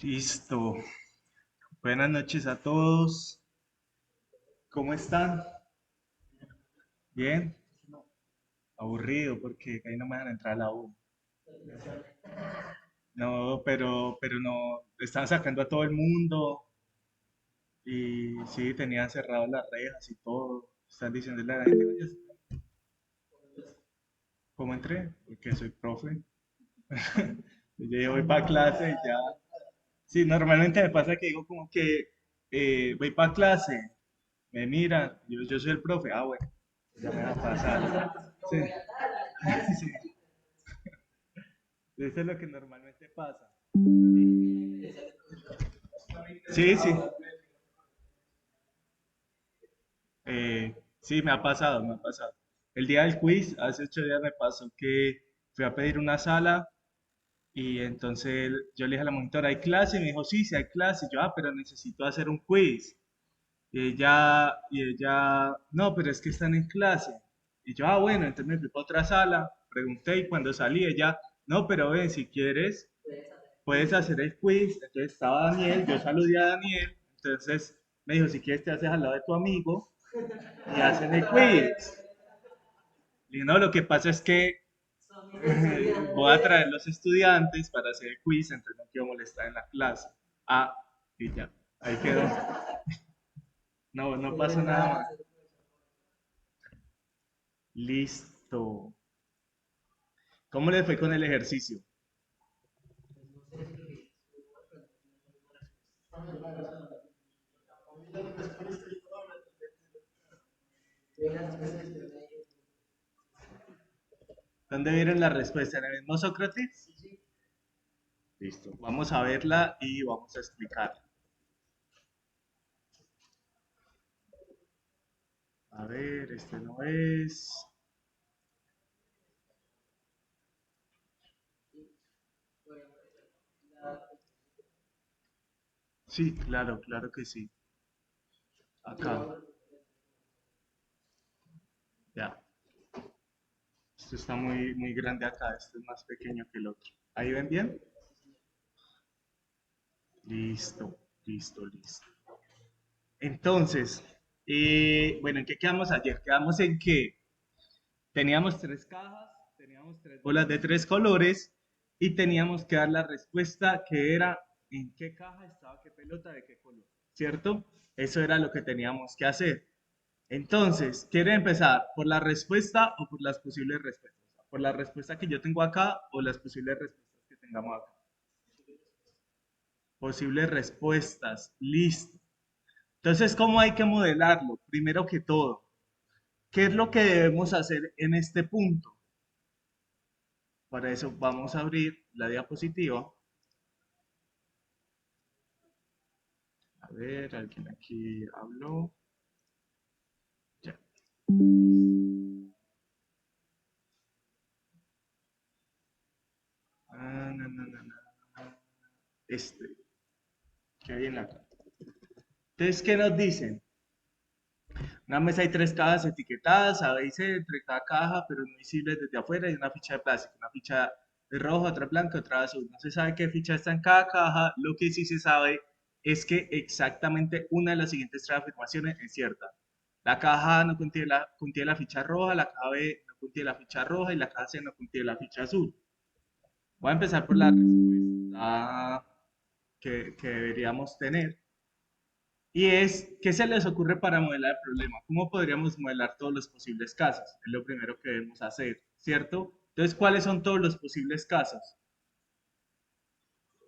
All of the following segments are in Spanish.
Listo. Buenas noches a todos. ¿Cómo están? ¿Bien? Aburrido porque ahí no me van a entrar a la U. No, pero no, están sacando a todo el mundo y sí, tenían cerrado las rejas y todo. Están diciéndole a la gente, "Oye, ¿cómo entré? Porque soy profe. Yo ya voy para clase y ya. Sí, normalmente me pasa que digo como que voy para clase, me miran, yo soy el profe. Ah, bueno, ya me va a pasar. Sí, sí. Eso es lo que normalmente pasa. Sí, sí. Sí, me ha pasado, me ha pasado. El día del quiz, hace 8 días me pasó que fui a pedir una sala y entonces yo le dije a la monitora, ¿hay clase? Y me dijo, sí, sí hay clase. Y yo, pero necesito hacer un quiz. Y ella, no, pero es que están en clase. Y yo, bueno, entonces me fui para otra sala, pregunté y cuando salí ella, no, pero ven, si quieres, puedes hacer el quiz. Entonces estaba Daniel, yo saludé a Daniel, entonces me dijo, si quieres te haces al lado de tu amigo y hacen el quiz. Y no, lo que pasa es que voy a traer los estudiantes para hacer el quiz, entonces no quiero molestar en la clase. Ah, y ya, ahí quedó. No, no pasó nada más. Listo. ¿Cómo le fue con el ejercicio? ¿Dónde vieron la respuesta? ¿En el mismo Sócrates? Listo. Vamos a verla y vamos a explicarla. A ver, este no es. Sí, claro, claro que sí. Acá, ya. Esto está muy, muy grande acá. Este es más pequeño que el otro. ¿Ahí ven bien? Listo, listo, listo. Entonces, bueno, ¿en qué quedamos ayer? Quedamos en que teníamos tres cajas, teníamos tres bolas de tres colores y teníamos que dar la respuesta que era en qué caja estaba qué pelota de qué color, ¿cierto? Eso era lo que teníamos que hacer. Entonces, ¿quiere empezar por la respuesta o por las posibles respuestas? O sea, por la respuesta que yo tengo acá o las posibles respuestas que tengamos acá. Posibles respuestas, listo. Entonces, ¿cómo hay que modelarlo? Primero que todo, ¿qué es lo que debemos hacer en este punto? Para eso vamos a abrir la diapositiva. A ver, alguien aquí habló. Ya. No, no, no, no. Este, que hay en la caja. Entonces, ¿qué nos dicen? Una mesa hay tres cajas etiquetadas, A, B y C, entre cada caja, pero no visibles desde afuera, y una ficha de plástico. Una ficha de roja, otra blanca, otra azul. No se sabe qué ficha está en cada caja. Lo que sí se sabe es que exactamente una de las siguientes tres afirmaciones es cierta. La caja A no contiene la ficha roja, la caja B no contiene la ficha roja y la caja C no contiene la ficha azul. Voy a empezar por la respuesta que deberíamos tener. Y es, ¿qué se les ocurre para modelar el problema? ¿Cómo podríamos modelar todos los posibles casos? Es lo primero que debemos hacer, ¿cierto? Entonces, ¿cuáles son todos los posibles casos?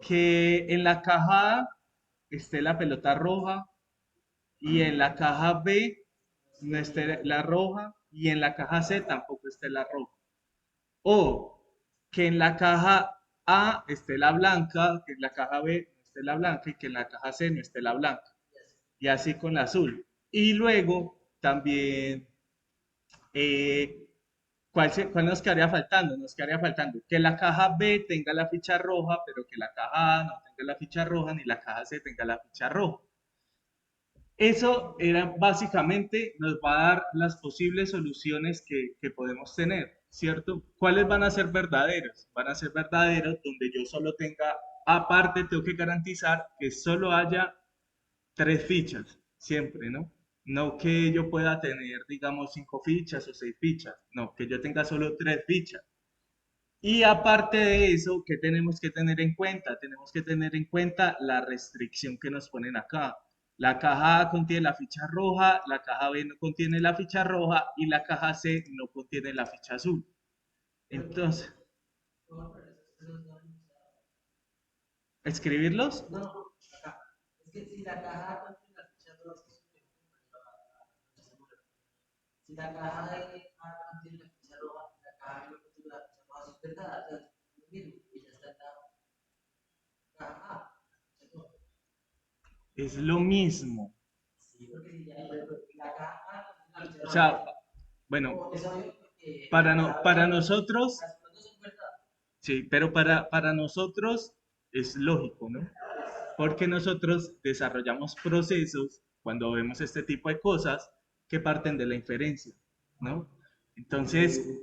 Que en la caja A esté la pelota roja y en la caja B no esté la roja y en la caja C tampoco esté la roja. O que en la caja A esté la blanca, que en la caja B no esté la blanca y que en la caja C no esté la blanca. Y así con la azul. Y luego también, eh, ¿cuál nos quedaría faltando? Nos quedaría faltando que la caja B tenga la ficha roja, pero que la caja A no tenga la ficha roja, ni la caja C tenga la ficha roja. Eso era básicamente, nos va a dar las posibles soluciones que podemos tener, ¿cierto? ¿Cuáles van a ser verdaderos? Van a ser verdaderos donde yo solo tenga aparte tengo que garantizar que solo haya tres fichas, siempre, ¿no? No que yo pueda tener, digamos, cinco fichas o seis fichas, no, que yo tenga solo tres fichas. Y aparte de eso, ¿qué tenemos que tener en cuenta? Tenemos que tener en cuenta la restricción que nos ponen acá. La caja A contiene la ficha roja, la caja B no contiene la ficha roja y la caja C no contiene la ficha azul. Entonces, ¿escribirlos? Es lo mismo. O sea, bueno, para nosotros, sí, pero para nosotros es lógico, ¿no? Porque nosotros desarrollamos procesos cuando vemos este tipo de cosas que parten de la inferencia, ¿no? Entonces,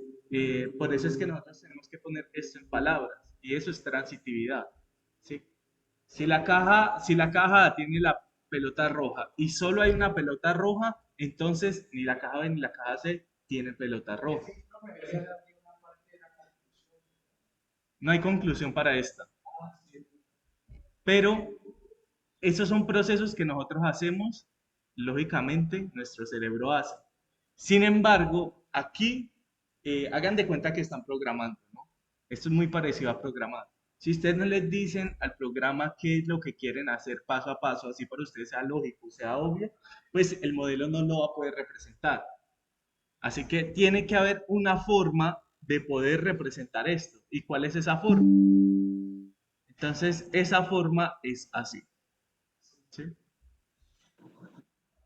por eso es que nosotros tenemos que poner esto en palabras y eso es transitividad, ¿sí? Si la caja tiene la pelota roja y solo hay una pelota roja, entonces ni la caja B ni la caja C tienen pelota roja. No hay conclusión para esta. Pero esos son procesos que nosotros hacemos, lógicamente, nuestro cerebro hace. Sin embargo, aquí hagan de cuenta que están programando, ¿no? Esto es muy parecido a programar. Si ustedes no les dicen al programa qué es lo que quieren hacer paso a paso, así para ustedes sea lógico, sea obvio, pues el modelo no lo va a poder representar. Así que tiene que haber una forma de poder representar esto. ¿Y cuál es esa forma? Entonces, esa forma es así. ¿Sí?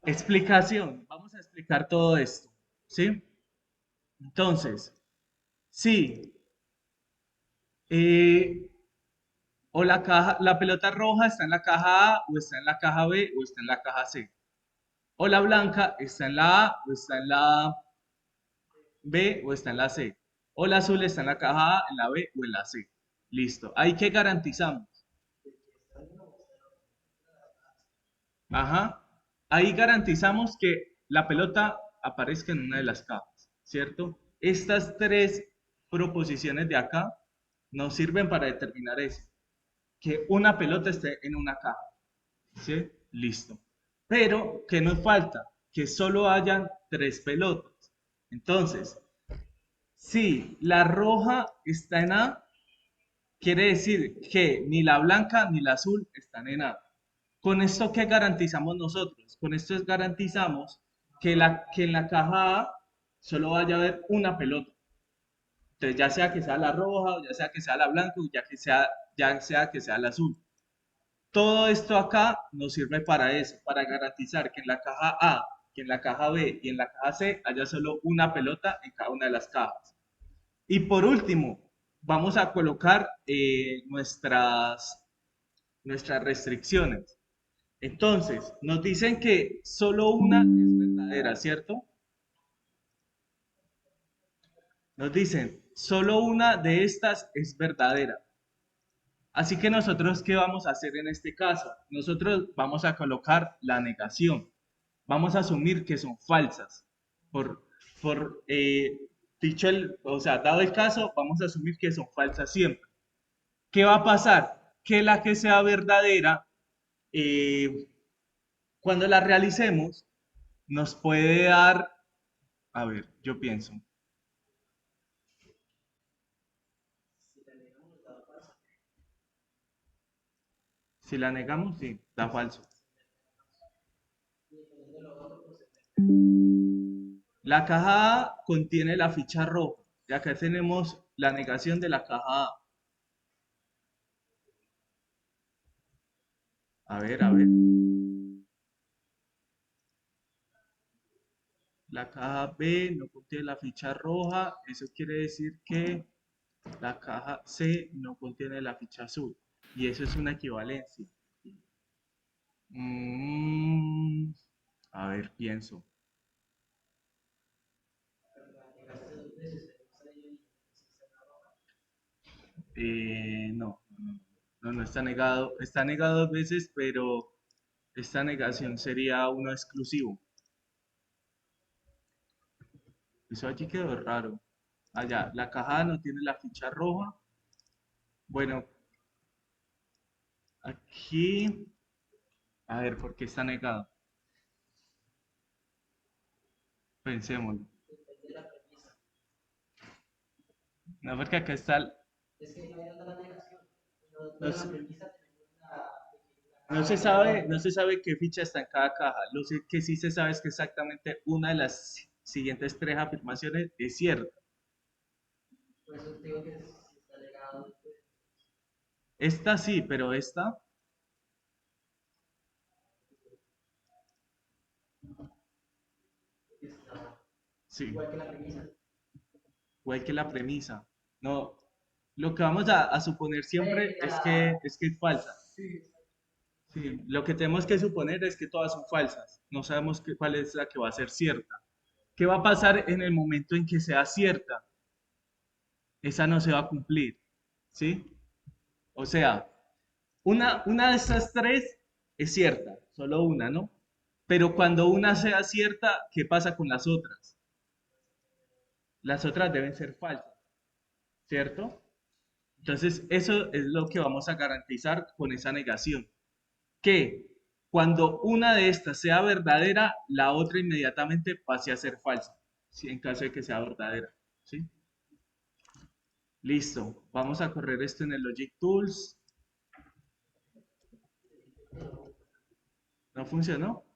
Explicación. Vamos a explicar todo esto. ¿Sí? Entonces, sí. eh, o la pelota roja está en la caja A, o está en la caja B, o está en la caja C. O la blanca está en la A, o está en la B, o está en la C. O la azul está en la caja A, en la B, o en la C. Listo. Ahí que garantizamos. Ajá. Ahí garantizamos que la pelota aparezca en una de las cajas, ¿cierto? Estas tres proposiciones de acá nos sirven para determinar eso, que una pelota esté en una caja, ¿sí? Listo. Pero, ¿qué nos falta? Que solo hayan tres pelotas. Entonces, si la roja está en A, quiere decir que ni la blanca ni la azul están en A. ¿Con esto qué garantizamos nosotros? Con esto garantizamos que en la caja A solo vaya a haber una pelota. Entonces, ya sea que sea la roja, o ya sea que sea la blanca, o ya sea que sea la azul. Todo esto acá nos sirve para eso, para garantizar que en la caja A, que en la caja B y en la caja C haya solo una pelota en cada una de las cajas. Y por último, vamos a colocar nuestras restricciones. Entonces, nos dicen que solo una es verdadera, ¿cierto? Nos dicen, solo una de estas es verdadera. Así que nosotros, ¿qué vamos a hacer en este caso? Nosotros vamos a colocar la negación. Vamos a asumir que son falsas. Por, por dicho o sea, dado el caso, vamos a asumir que son falsas siempre. ¿Qué va a pasar? Que la que sea verdadera, eh, cuando la realicemos, nos puede dar, a ver, yo pienso, si la negamos, sí, da falso. La caja A contiene la ficha roja, ya que tenemos la negación de la caja A. A ver, a ver. La caja B no contiene la ficha roja, eso quiere decir que la caja C no contiene la ficha azul. Y eso es una equivalencia. Mm, a ver, pienso. No, no, no. No, no está negado dos veces, pero esta negación sería uno exclusivo. Eso aquí quedó raro. Allá, la caja no tiene la ficha roja. Bueno, aquí, a ver, ¿por qué está negado? Pensémoslo. Depende de la premisa. No, porque acá está, Es que ahí anda la negación. No no, de la premisa tenemos la no se caja de sabe, no la. se sabe qué ficha está en cada caja. Lo que sí se sabe es que exactamente una de las siguientes tres afirmaciones es cierta. Por eso te digo que si está negado, pues Esta sí, pero esta, está sí, igual que la premisa. igual que la premisa. No, lo que vamos a suponer siempre A la. es que es falsa. Sí, Sí, lo que tenemos que suponer es que todas son falsas. No sabemos cuál es la que va a ser cierta. ¿Qué va a pasar en el momento en que sea cierta? Esa no se va a cumplir, ¿sí? O sea, una de esas tres es cierta, solo una, ¿no? Pero cuando una sea cierta, ¿qué pasa con las otras? Las otras deben ser falsas, ¿cierto? Entonces, eso es lo que vamos a garantizar con esa negación. Que cuando una de estas sea verdadera, la otra inmediatamente pase a ser falsa, si en caso de que sea verdadera, ¿sí? Listo, vamos a correr esto en el Logic Tools. ¿No funcionó?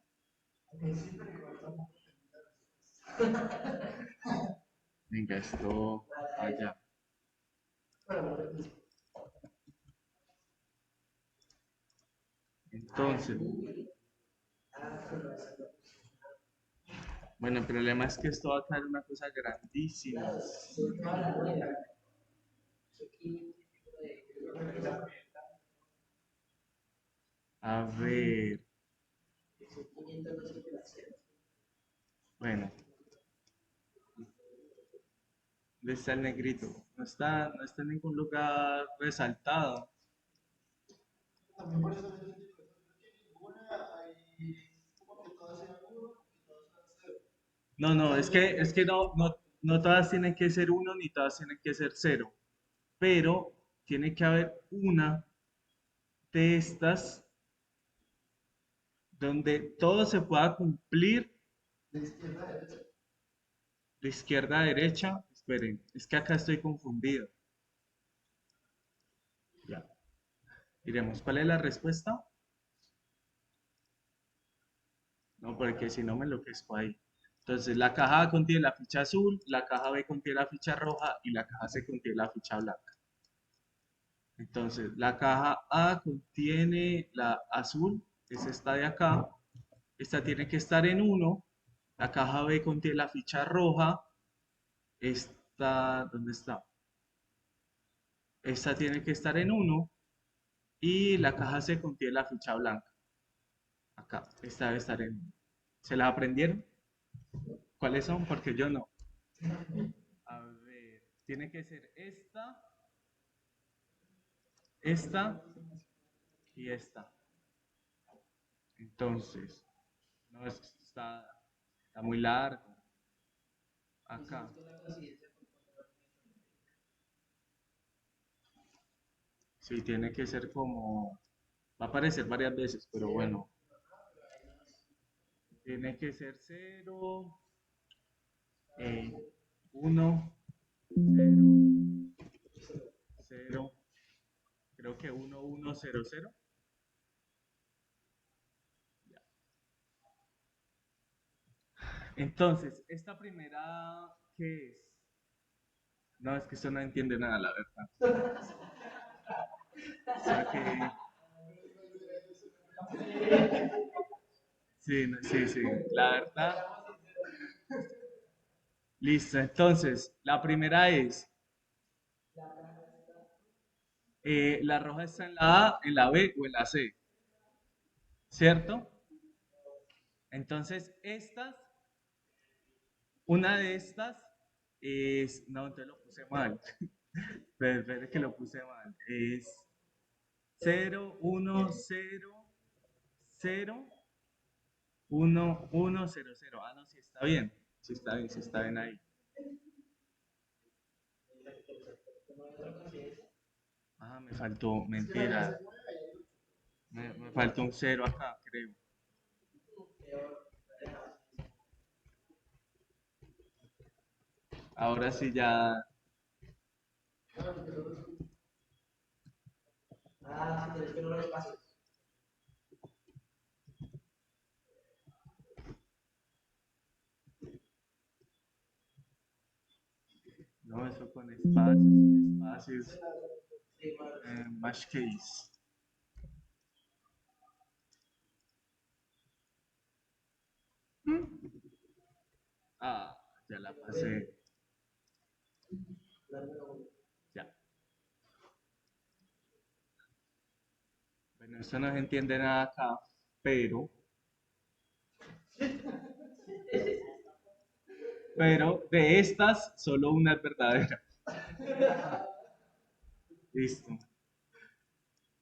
Venga, esto allá. Entonces, bueno, el problema es que esto va a caer una cosa grandísima. A ver, bueno, ¿dónde está el negrito? No está en ningún lugar resaltado. también por eso yo digo que ninguna hay como que todas sean uno y todas sean cero. No, O no, sea, yo es digo que que no todas tienen que ser uno ni todas tienen que ser cero, pero tiene que haber una de estas donde todo se pueda cumplir de izquierda a derecha. de izquierda a derecha. Esperen, es que acá estoy confundido. Ya, diremos, ¿cuál es la respuesta? No, porque si no me enloquezco ahí. Entonces, la caja A contiene la ficha azul, la caja B contiene la ficha roja y la caja C contiene la ficha blanca. Entonces, la caja A contiene la azul, es esta de acá. Esta tiene que estar en uno. La caja B contiene la ficha roja. Esta, ¿dónde está? Esta tiene que estar en uno. Y la caja C contiene la ficha blanca. Acá, esta debe estar en uno. ¿Se la aprendieron? ¿Cuáles son? Porque yo no. A ver, tiene que ser esta y esta. Entonces, no es que está muy largo. Acá. Sí, tiene que ser como. Va a aparecer varias veces, pero bueno. Tiene que ser 0, 1, 0, creo que 1, 1, 0, 0. Entonces, esta primera, ¿qué es? No, es que esto no entiende nada, la verdad. O sea que, sí, sí, sí, la verdad. Listo, entonces, la primera es, la roja está en la A, en la B o en la C, ¿cierto? Entonces, una de estas es, no, entonces lo puse mal, pero que lo puse mal, es 0, 1, 0, 0, 1, 1, 0, 0. Ah, no, sí está bien. Sí está bien ahí. Ah, me faltó, Es que la que mentira. se mueve ahí es Me faltó un 0 acá, creo. Ahora sí ya, claro, que solo es un- Ah, sí, tienes que no los pasos. no, eso con espacios, Sí, bueno, más case. Ah, ya la pasé. la número uno. Ya. Bueno, esto no se entiende nada acá, pero de estas, solo una es verdadera. Listo.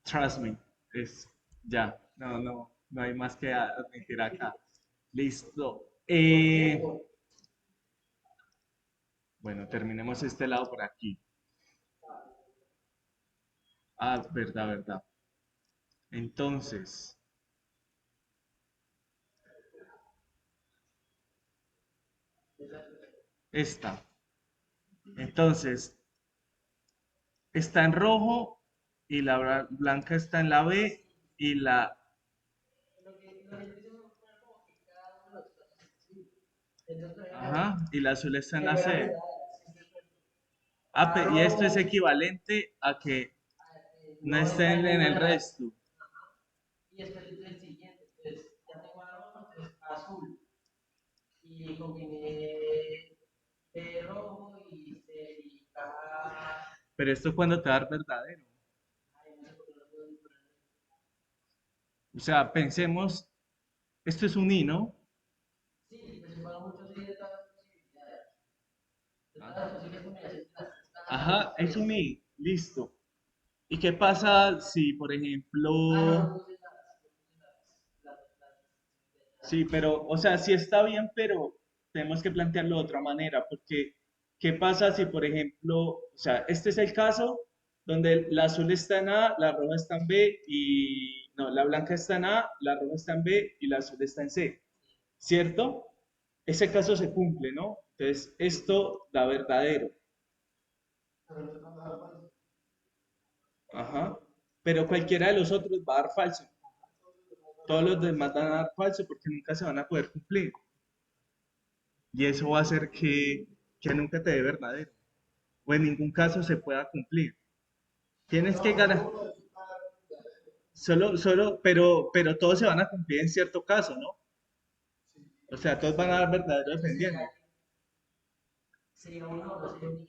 Trust me. Es, ya. No hay más que admitir acá. Listo. Bueno, terminemos este lado por aquí. Ah, verdad, verdad. Entonces, esta. Entonces, está en rojo y la blanca está en la B y la, Lo que dice uno fue como que cada uno de los pasos es posible. Entonces, ajá, y la azul está en que la fuera C. verdad, sí, sí, sí. Ah, Ah, y esto es rojo, equivalente a que no no está estén en en ninguna el de las. resto. Y después el siguiente, entonces ya tengo a rojo, entonces azul. Y combiné rojo y C y caja. Pero esto cuando te va a dar verdadero. Ay, no sé por qué no puedo poner. O sea, pensemos, esto es un I, ¿no? Sí, pues van muchos y de todas las posibilidades. De todas las Ajá, posibles combinaciones de las tres cajas, pues ajá, es un es. I, listo. ¿Y qué pasa si, por Ah, no, no ejemplo, puse sí, pero, o sea, sí está bien, pero tenemos que plantearlo de otra manera, porque ¿qué pasa si, por ejemplo, o sea, este es el caso donde la azul está en A, la roja está en B y, no, la blanca está en A, la roja está en B y la azul está en C, ¿cierto? Ese caso se cumple, ¿no? Entonces, esto da verdadero, pero no te manda a falso. ajá, pero cualquiera de los otros va a dar falso. Todos los demás van a dar falso porque nunca se van a poder cumplir. Y eso va a hacer que nunca te dé verdadero. O en ningún caso se pueda cumplir. Tienes que No, ganar. solo uno de esos va a dar verdadero. Pero todos se van a cumplir en cierto caso, ¿no? Sí, O sea, todos van a dar verdadero dependiendo. sería uno o no sería un I.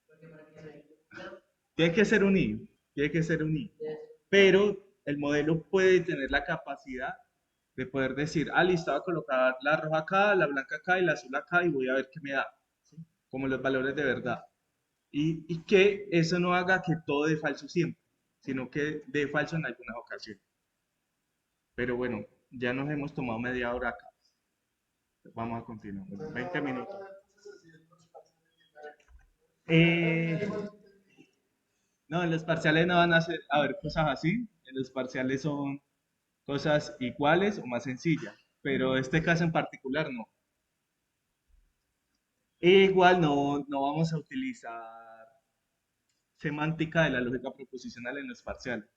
Porque para que se vea claro, Tiene que ser un I, tiene que ser un I. es Pero el modelo puede tener la capacidad de poder decir, ah, listo, voy a colocar la roja acá, la blanca acá y la azul acá y voy a ver qué me da. ¿Sí? Como los valores de verdad. Y que eso no haga que todo dé falso siempre, sino que dé falso en algunas ocasiones. Pero bueno, ya nos hemos tomado media hora acá. Vamos a continuar. Bueno, entonces 20 ahora minutos. van a ver entonces así en los parciales diferentes. Eh, Ya igual no entendí. no, en los parciales no van a haber cosas así. En los parciales son cosas iguales o más sencillas. Pero este caso en particular no. E igual no vamos a utilizar semántica de la lógica proposicional en los parciales.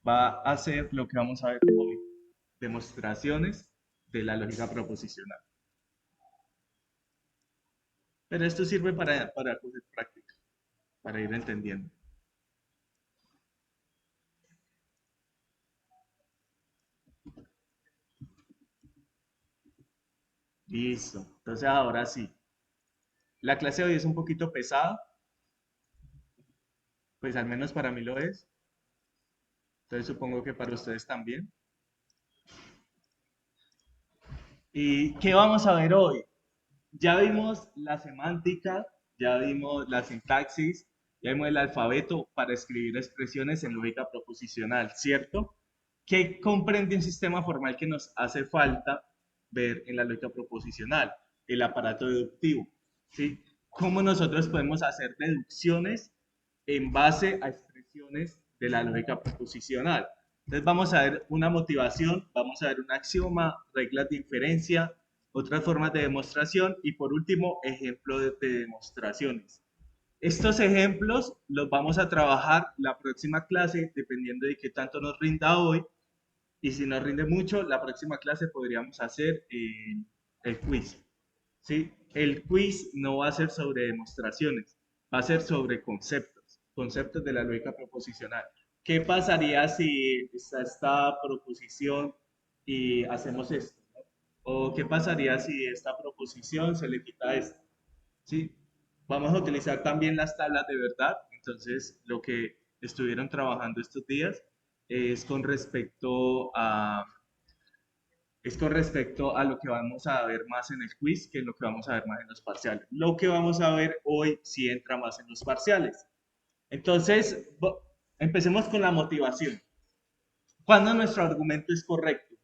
Va a ser lo que vamos a ver hoy, demostraciones de la lógica proposicional. Pero esto sirve para coger práctica, para ir entendiendo. Listo. Entonces ahora sí. La clase de hoy es un poquito pesada, pues al menos para mí lo es. Entonces supongo que para ustedes también. ¿Y qué vamos a ver hoy? Ya vimos la semántica, ya vimos la sintaxis ya vimos el alfabeto para escribir expresiones en lógica proposicional, ¿cierto? ¿Qué comprende un sistema formal que nos hace falta ver en la lógica proposicional? El aparato deductivo, ¿sí? ¿Cómo nosotros podemos hacer deducciones en base a expresiones de la lógica proposicional? Entonces vamos a ver una motivación, vamos a ver un axioma, reglas de inferencia, otras formas de demostración y por último, ejemplos de demostraciones. Estos ejemplos los vamos a trabajar la próxima clase dependiendo de qué tanto nos rinda hoy y si nos rinde mucho, la próxima clase podríamos hacer el quiz. ¿Sí? El quiz no va a ser sobre demostraciones, va a ser sobre conceptos, conceptos de la lógica proposicional. ¿Qué pasaría si está esta proposición y hacemos esto? ¿No? ¿O qué pasaría si esta proposición se le quita esto? ¿Sí? Vamos a utilizar también las tablas de verdad. Entonces, lo que estuvieron trabajando estos días es con respecto a lo que vamos a ver más en el quiz que lo que vamos a ver más en los parciales. Lo que vamos a ver hoy sí entra más en los parciales. Entonces, empecemos con la motivación. ¿Cuándo nuestro argumento es correcto?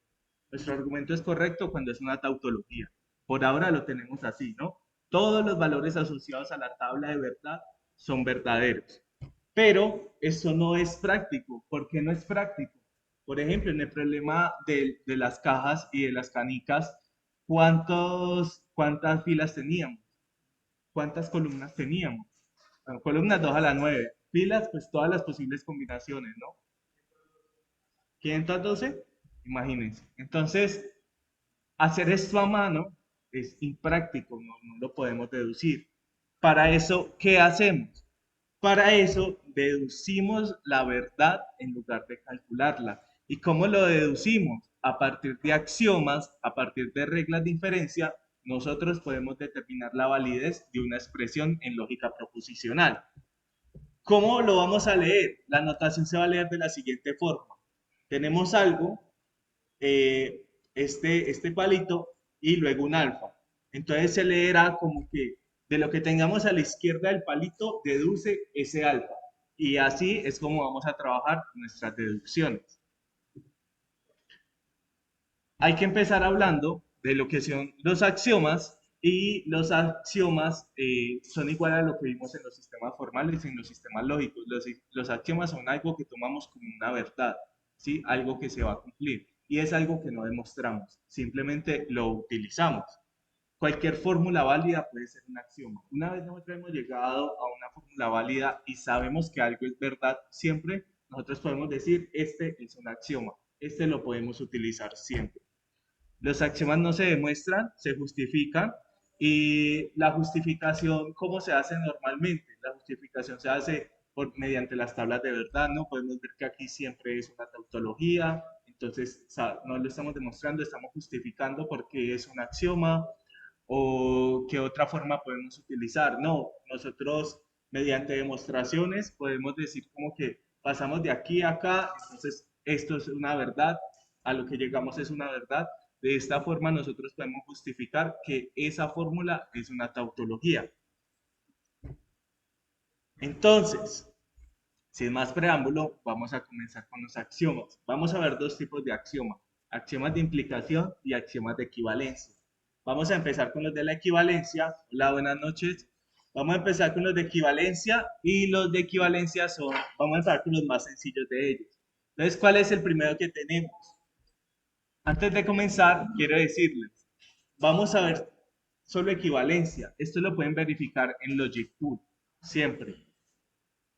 Nuestro argumento es correcto cuando es una tautología. Por ahora lo tenemos así, ¿no? Todos los valores asociados a la tabla de verdad son verdaderos. Pero eso no es práctico. ¿Por qué no es práctico? Por ejemplo, en el problema de las cajas y de las canicas, ¿cuántas filas teníamos? ¿Cuántas columnas teníamos? Bueno, columnas 2 a la 9. Filas, pues todas las posibles combinaciones, ¿no? 512, imagínense. Entonces, hacer esto a mano es impráctico, no lo podemos deducir. Para eso, ¿qué hacemos? Para eso, deducimos la verdad en lugar de calcularla. ¿Y cómo lo deducimos? A partir de axiomas, a partir de reglas de inferencia, nosotros podemos determinar la validez de una expresión en lógica proposicional. ¿Cómo lo vamos a leer? La notación se va a leer de la siguiente forma. Tenemos algo, este palito, y luego un alfa. Entonces se leerá como que de lo que tengamos a la izquierda del palito, deduce ese alfa. Y así es como vamos a trabajar nuestras deducciones. Hay que empezar hablando de lo que son los axiomas, y los axiomas son igual a lo que vimos en los sistemas formales y en los sistemas lógicos. Los axiomas son algo que tomamos como una verdad, ¿sí? Algo que se va a cumplir. Y es algo que no demostramos, simplemente lo utilizamos. Cualquier fórmula válida puede ser un axioma. Una vez nosotros hemos llegado a una fórmula válida y sabemos que algo es verdad, siempre nosotros podemos decir, este es un axioma, este lo podemos utilizar siempre. Los axiomas no se demuestran, se justifican. Y la justificación, ¿cómo se hace normalmente? La justificación se hace mediante las tablas de verdad, ¿no? Podemos ver que aquí siempre es una tautología, entonces no lo estamos demostrando, estamos justificando porque es un axioma. ¿O qué otra forma podemos utilizar? No, nosotros mediante demostraciones podemos decir como que pasamos de aquí a acá, entonces esto es una verdad, a lo que llegamos es una verdad. De esta forma nosotros podemos justificar que esa fórmula es una tautología. Entonces, sin más preámbulo, vamos a comenzar con los axiomas. Vamos a ver dos tipos de axiomas: axiomas de implicación y axiomas de equivalencia. Vamos a empezar con los de la equivalencia. Hola, buenas noches. Vamos a empezar con los de equivalencia, y los de equivalencia vamos a empezar con los más sencillos de ellos. Entonces, ¿cuál es el primero que tenemos? Antes de comenzar, quiero decirles, vamos a ver solo equivalencia. Esto lo pueden verificar en Logic Tool, siempre.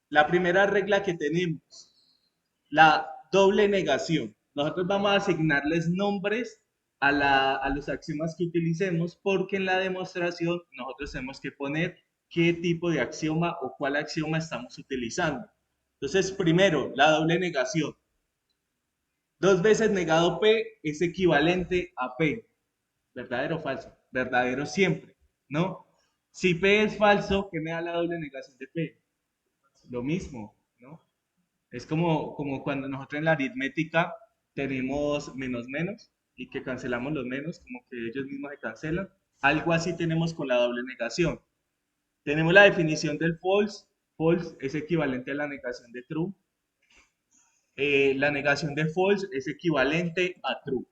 La primera regla que tenemos, la doble negación. Nosotros vamos a asignarles nombres a los axiomas que utilicemos, porque en la demostración nosotros tenemos que poner qué tipo de axioma o cuál axioma estamos utilizando. Entonces, primero, la doble negación. 2 veces negado P es equivalente a P. ¿Verdadero o falso? Verdadero siempre, ¿no? Si P es falso, ¿qué me da la doble negación de P? Lo mismo, ¿no? Es como cuando nosotros en la aritmética tenemos menos menos y que cancelamos los menos, como que ellos mismos se cancelan. Algo así tenemos con la doble negación. Tenemos la definición del false. false es equivalente a la negación de true. La negación de false es equivalente a true.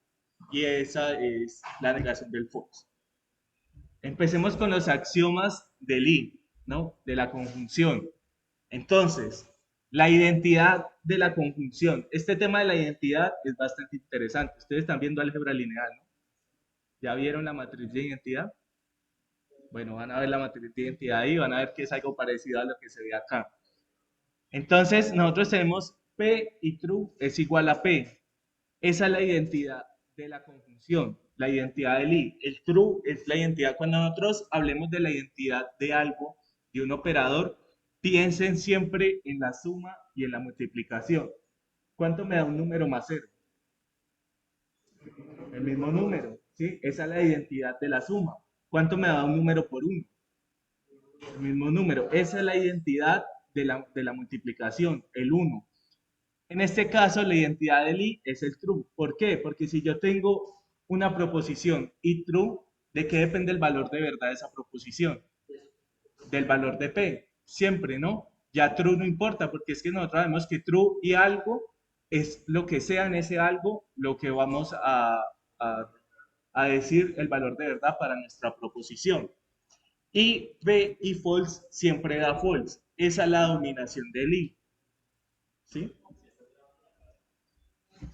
Y esa es la negación del false. Empecemos con los axiomas del I, ¿no? De la conjunción. Entonces, la identidad de la conjunción. Este tema de la identidad es bastante interesante. Ustedes están viendo álgebra lineal, ¿no? ¿Ya vieron la matriz de identidad? Bueno, van a ver la matriz de identidad ahí, van a ver que es algo parecido a lo que se ve acá. Entonces, nosotros tenemos P y true es igual a P. Esa es la identidad de la conjunción, la identidad del I. El true es la identidad. Cuando nosotros hablemos de la identidad de algo, de un operador, piensen siempre en la suma y en la multiplicación. ¿Cuánto me da un número más cero? El mismo número, ¿sí? Esa es la identidad de la suma. ¿Cuánto me da un número por uno? El mismo número. Esa es la identidad de la multiplicación, el 1. En este caso, la identidad del I es el true. ¿Por qué? Porque si yo tengo una proposición y true, ¿de qué depende el valor de verdad de esa proposición? Del valor de P. Siempre, ¿no? Ya true no importa, porque es que nosotros sabemos que true y algo es lo que sea en ese algo, lo que vamos a decir el valor de verdad para nuestra proposición. Y P y false siempre da false. Esa es la dominación del I. ¿Sí?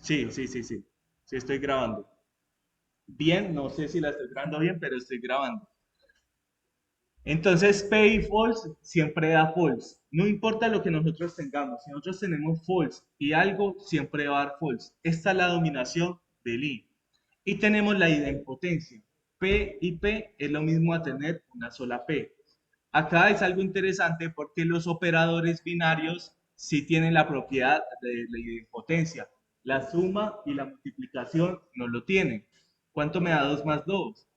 Sí, sí, sí, sí. Sí estoy grabando. Bien, no sé si la estoy grabando bien, pero estoy grabando. Entonces, P y false siempre da false. No importa lo que nosotros tengamos. Si nosotros tenemos false y algo, siempre va a dar false. Esta es la dominación del I. Y tenemos la idempotencia. P y P es lo mismo a tener una sola P. Acá es algo interesante porque los operadores binarios sí tienen la propiedad de la idempotencia. La suma y la multiplicación no lo tienen. ¿Cuánto me da 2 más 2?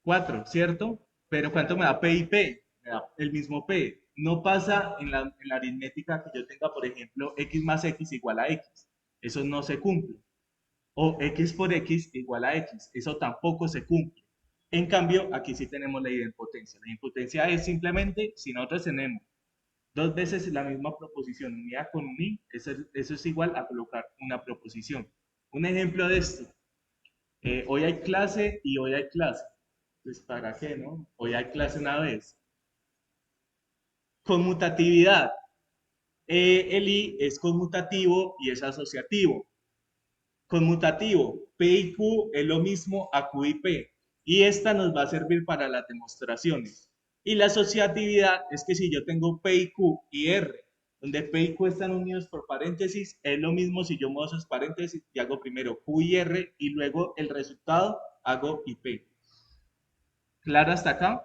4, ¿cierto? Pero ¿cuánto me da P y P? Me da el mismo P. No pasa en la aritmética que yo tenga, por ejemplo, X más X igual a X. Eso no se cumple. O X por X igual a X. Eso tampoco se cumple. En cambio, aquí sí tenemos la idempotencia. La idempotencia es simplemente, si nosotros tenemos dos veces la misma proposición unida con un i, eso es igual a colocar una proposición. Un ejemplo de esto. Hoy hay clase y hoy hay clase. Pues, ¿para qué, no? Hoy hay clase una vez. Conmutatividad. El i es conmutativo y es asociativo. Conmutativo, P y Q es lo mismo a Q y P. Y esta nos va a servir para las demostraciones. Y la asociatividad es que si yo tengo P y Q y R, donde P y Q están unidos por paréntesis, es lo mismo si yo muevo esos paréntesis y hago primero Q y R y luego el resultado hago IP. ¿Claro hasta acá?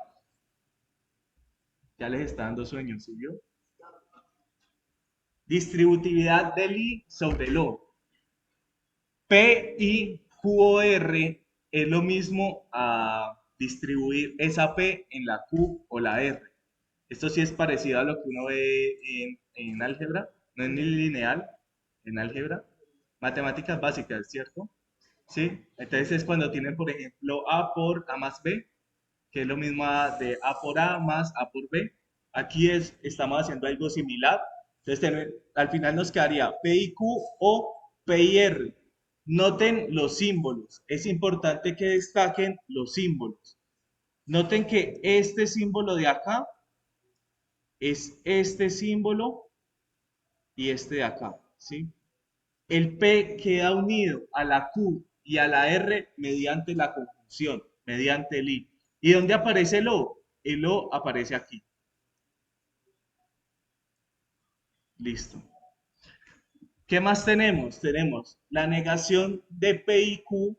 Ya les está dando sueño, ¿sí vio? Distributividad del I sobre el O. P y QOR es lo mismo a distribuir esa P en la Q o la R. Esto sí es parecido a lo que uno ve en álgebra, no es ni lineal, en álgebra. Matemáticas básicas, ¿cierto? ¿Sí? Entonces es cuando tienen, por ejemplo, A por A más B, que es lo mismo de A por A más A por B. Aquí estamos haciendo algo similar. Entonces, al final nos quedaría P y Q o P y R. Noten los símbolos. Es importante que destaquen los símbolos. Noten que este símbolo de acá es este símbolo y este de acá, ¿sí? El P queda unido a la Q y a la R mediante la conjunción, mediante el I. ¿Y dónde aparece el O? El O aparece aquí. Listo. ¿Qué más tenemos? Tenemos la negación de P y Q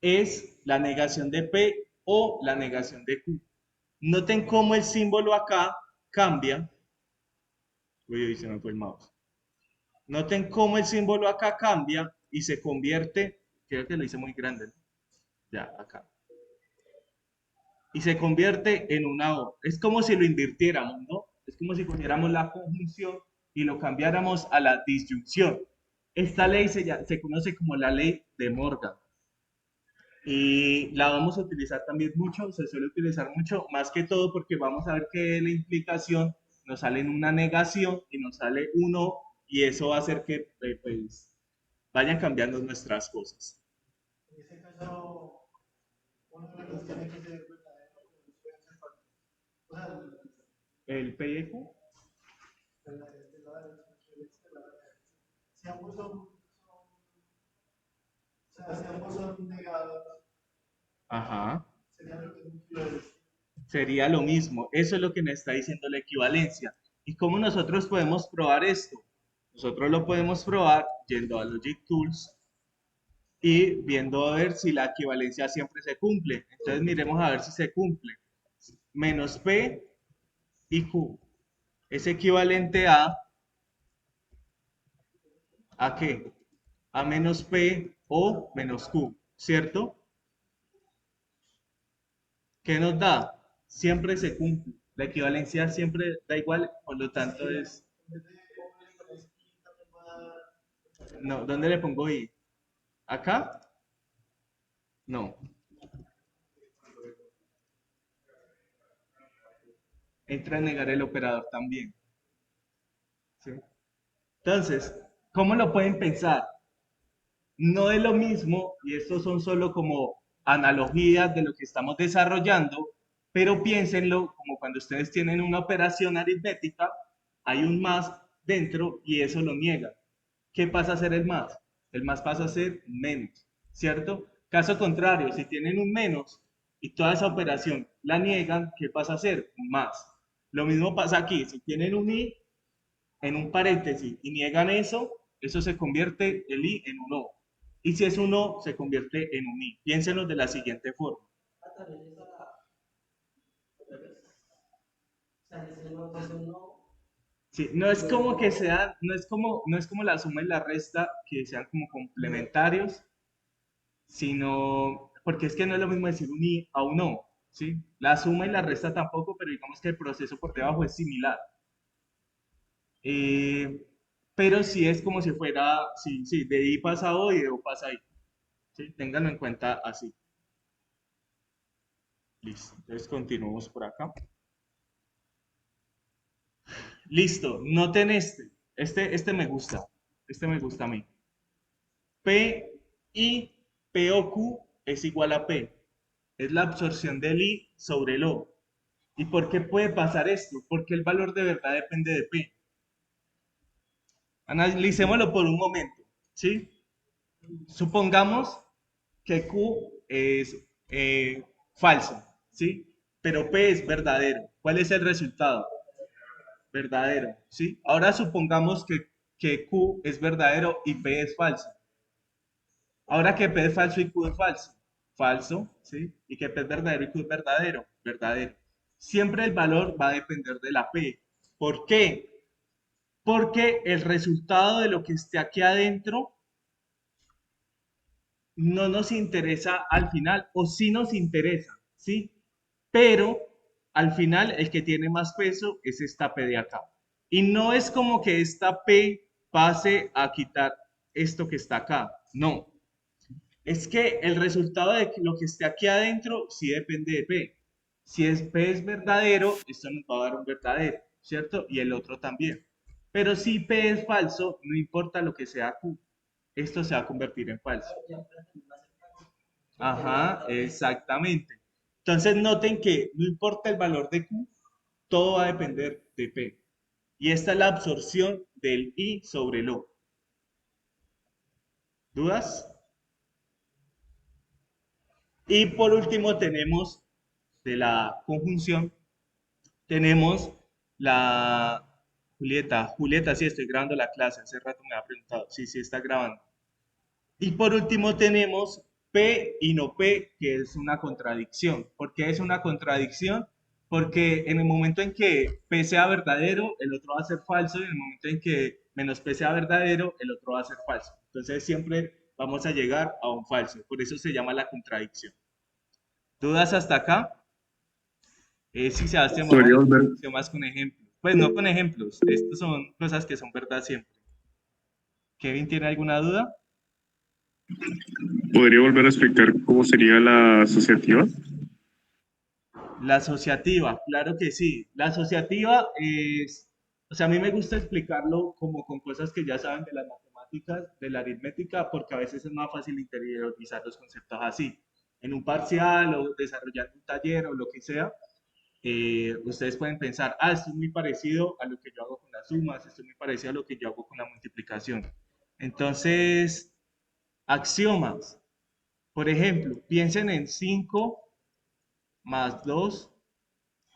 es la negación de P o la negación de Q. Noten cómo el símbolo acá cambia. Uy, se me fue el mouse. Noten cómo el símbolo acá cambia y se convierte, creo que lo hice muy grande, ¿no? Ya, acá. Y se convierte en una O. Es como si lo invirtiéramos, ¿no? Es como si cogiéramos la conjunción y lo cambiáramos a la disyunción. Esta ley se conoce como la ley de Morgan. Y la vamos a utilizar también mucho, se suele utilizar mucho, más que todo porque vamos a ver que la implicación nos sale una negación y nos sale 1 y eso va a hacer que pues, vayan cambiando nuestras cosas. En ese caso, uno de los tiene que ser verdadero, pero no puede ser falso. O sea, ¿El P y el Q? si ambos si ambos son negados, Ajá. sería lo mismo que lo de- Sería lo mismo. Eso es lo que me está diciendo la equivalencia. ¿Y cómo nosotros podemos probar esto? Nosotros lo podemos probar yendo a Logic Tools y viendo a ver si la equivalencia siempre se cumple. Entonces miremos a ver si se cumple. Menos P y Q es equivalente ¿a qué? A menos P o menos Q, ¿cierto? ¿Qué nos da? Siempre se cumple. La equivalencia siempre da igual, por lo tanto es... en vez de hombre con la skin, también va a dar. No, ¿dónde le pongo I? ¿Acá? No. Entra a negar el operador también. ¿Sí? Entonces, ¿cómo lo pueden pensar? No es lo mismo, y estos son solo como analogías de lo que estamos desarrollando, pero piénsenlo como cuando ustedes tienen una operación aritmética, hay un más dentro y eso lo niega. ¿Qué pasa a ser el más? El más pasa a ser menos, ¿cierto? Caso contrario, si tienen un menos y toda esa operación la niegan, ¿qué pasa a ser? Un más. Lo mismo pasa aquí, si tienen un i en un paréntesis y niegan eso, eso se convierte el i en un o. Y si es un o, se convierte en un i. Piénsenlo de la siguiente forma. También esa, o sea, ese no, Sí, no es como que sean, no es como la suma y la resta que sean como complementarios, sino porque es que no es lo mismo decir un i a un o, ¿sí? La suma y la resta tampoco, pero digamos que el proceso por debajo es similar. Eh, pero sí es como si fuera, sí, sí, de i pasa a o y de o pasa a i. ¿Sí? Ténganlo en cuenta así. Listo, entonces continuamos por acá. Listo, noten este me gusta a mí. P I, P o Q es igual a P. Es la absorción del I sobre el O. ¿Y por qué puede pasar esto? Porque el valor de verdad depende de P. Analicémoslo por un momento, ¿sí? Supongamos que Q es falso, ¿sí? Pero P es verdadero. ¿Cuál es el resultado? Verdadero, ¿sí? Ahora supongamos que Q es verdadero y P es falso. Ahora que P es falso y Q es falso, falso, ¿sí? Y que P es verdadero y Q es verdadero, verdadero. Siempre el valor va a depender de la P. ¿Por qué? Porque el resultado de lo que esté aquí adentro no nos interesa al final, o sí nos interesa, ¿sí? Pero al final el que tiene más peso es esta P de acá. Y no es como que esta P pase a quitar esto que está acá, no. Es que el resultado de lo que esté aquí adentro sí depende de P. Si es P es verdadero, esto nos va a dar un verdadero, ¿cierto? Y el otro también. Pero si P es falso, no importa lo que sea Q, esto se va a convertir en falso. ya aprendí más cercano. Ajá, exactamente. Entonces noten que no importa el valor de Q, todo va a depender de P. Y esta es la absorción del I sobre el O. ¿Dudas? Y por último tenemos de la conjunción, tenemos la Julieta, sí, estoy grabando la clase, hace rato me ha preguntado, sí, sí, está grabando. Y por último tenemos P y no P, que es una contradicción. ¿Por qué es una contradicción? Porque en el momento en que P sea verdadero, el otro va a ser falso, y en el momento en que menos P sea verdadero, el otro va a ser falso. Entonces siempre vamos a llegar a un falso. Por eso se llama la contradicción. ¿Dudas hasta acá? Sí, Sebastián, vamos Podría a volver, hacer más con ejemplos. Pues no con ejemplos, estas son cosas que son verdad siempre. ¿Kevin tiene alguna duda? podría volver a explicar cómo sería la asociativa. La asociativa, claro que sí. La asociativa es, o sea, a mí me gusta explicarlo como con cosas que ya saben de las matemáticas, de la aritmética, porque a veces es más fácil interiorizar los conceptos así. En un parcial o desarrollando un taller o lo que sea, ustedes pueden pensar, ah, esto es muy parecido a lo que yo hago con las sumas, esto es muy parecido a lo que yo hago con la multiplicación. Entonces, axiomas. Por ejemplo, piensen en 5 más 2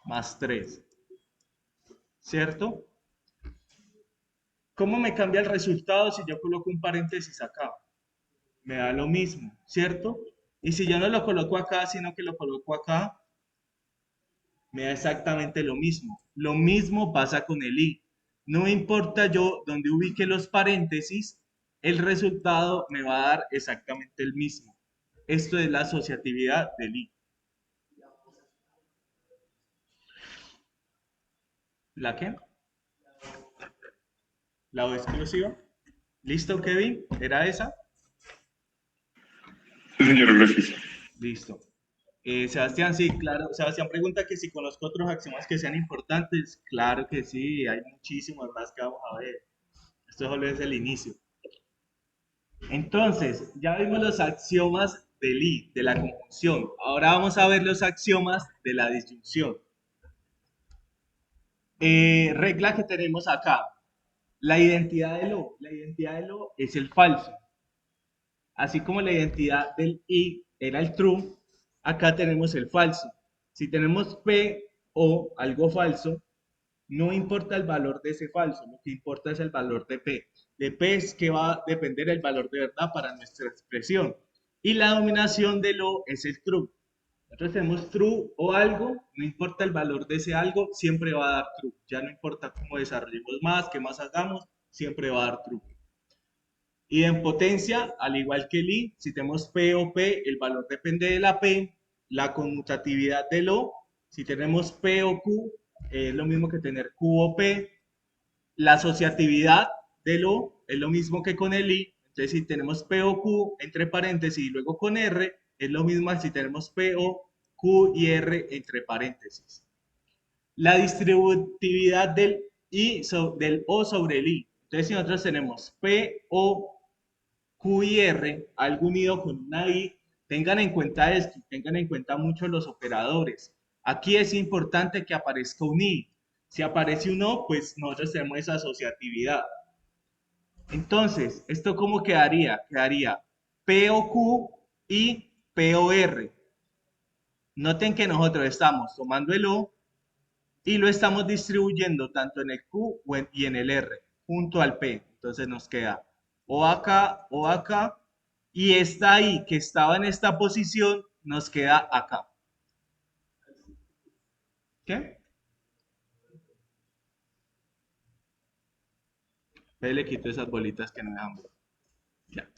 más 3, ¿cierto? ¿Cómo me cambia el resultado si yo coloco un paréntesis acá? Me da lo mismo, ¿cierto? Y si yo no lo coloco acá, sino que lo coloco acá, me da exactamente lo mismo. Lo mismo pasa con el i. No me importa yo donde ubique los paréntesis, el resultado me va a dar exactamente el mismo. Esto es la asociatividad del i. ¿La qué? ¿La o exclusiva? ¿Listo, Kevin? ¿Era esa? Sí, señor, gracias. Listo. Sebastián, sí, claro. Sebastián pregunta que si conozco otros axiomas que sean importantes. Claro que sí, hay muchísimos más que vamos a ver. Esto solo es el inicio. Entonces, ya vimos los axiomas del i, de la conjunción. Ahora vamos a ver los axiomas de la disyunción. Regla que tenemos acá. La identidad del o. La identidad del o es el falso. Así como la identidad del i era el true, acá tenemos el falso. Si tenemos p o algo falso, no importa el valor de ese falso, lo que importa es el valor de p. De p es que va a depender el valor de verdad para nuestra expresión. Y la dominación de lo es el true. Nosotros tenemos true o algo, no importa el valor de ese algo, siempre va a dar true. Ya no importa cómo desarrollemos más, qué más hagamos, siempre va a dar true. Y en potencia, al igual que el i, si tenemos P o P, el valor depende de la P, la conmutatividad del O, si tenemos P o Q, es lo mismo que tener Q o P, la asociatividad del O es lo mismo que con el i, entonces si tenemos P o Q entre paréntesis y luego con R, es lo mismo si tenemos P o Q y R entre paréntesis. La distributividad del O sobre el i, entonces si nosotros tenemos P o Q y R, algo unido con una I, tengan en cuenta esto, tengan en cuenta mucho los operadores. Aquí es importante que aparezca un I. Si aparece un O, pues nosotros tenemos esa asociatividad. Entonces, ¿esto cómo quedaría? Quedaría P o Q y P o R. Noten que nosotros estamos tomando el O y lo estamos distribuyendo tanto en el Q y en el R, junto al P. Entonces nos queda o acá, y esta I que estaba en esta posición nos queda acá. ¿Qué? Le quito esas bolitas que no dejan ver. Ya.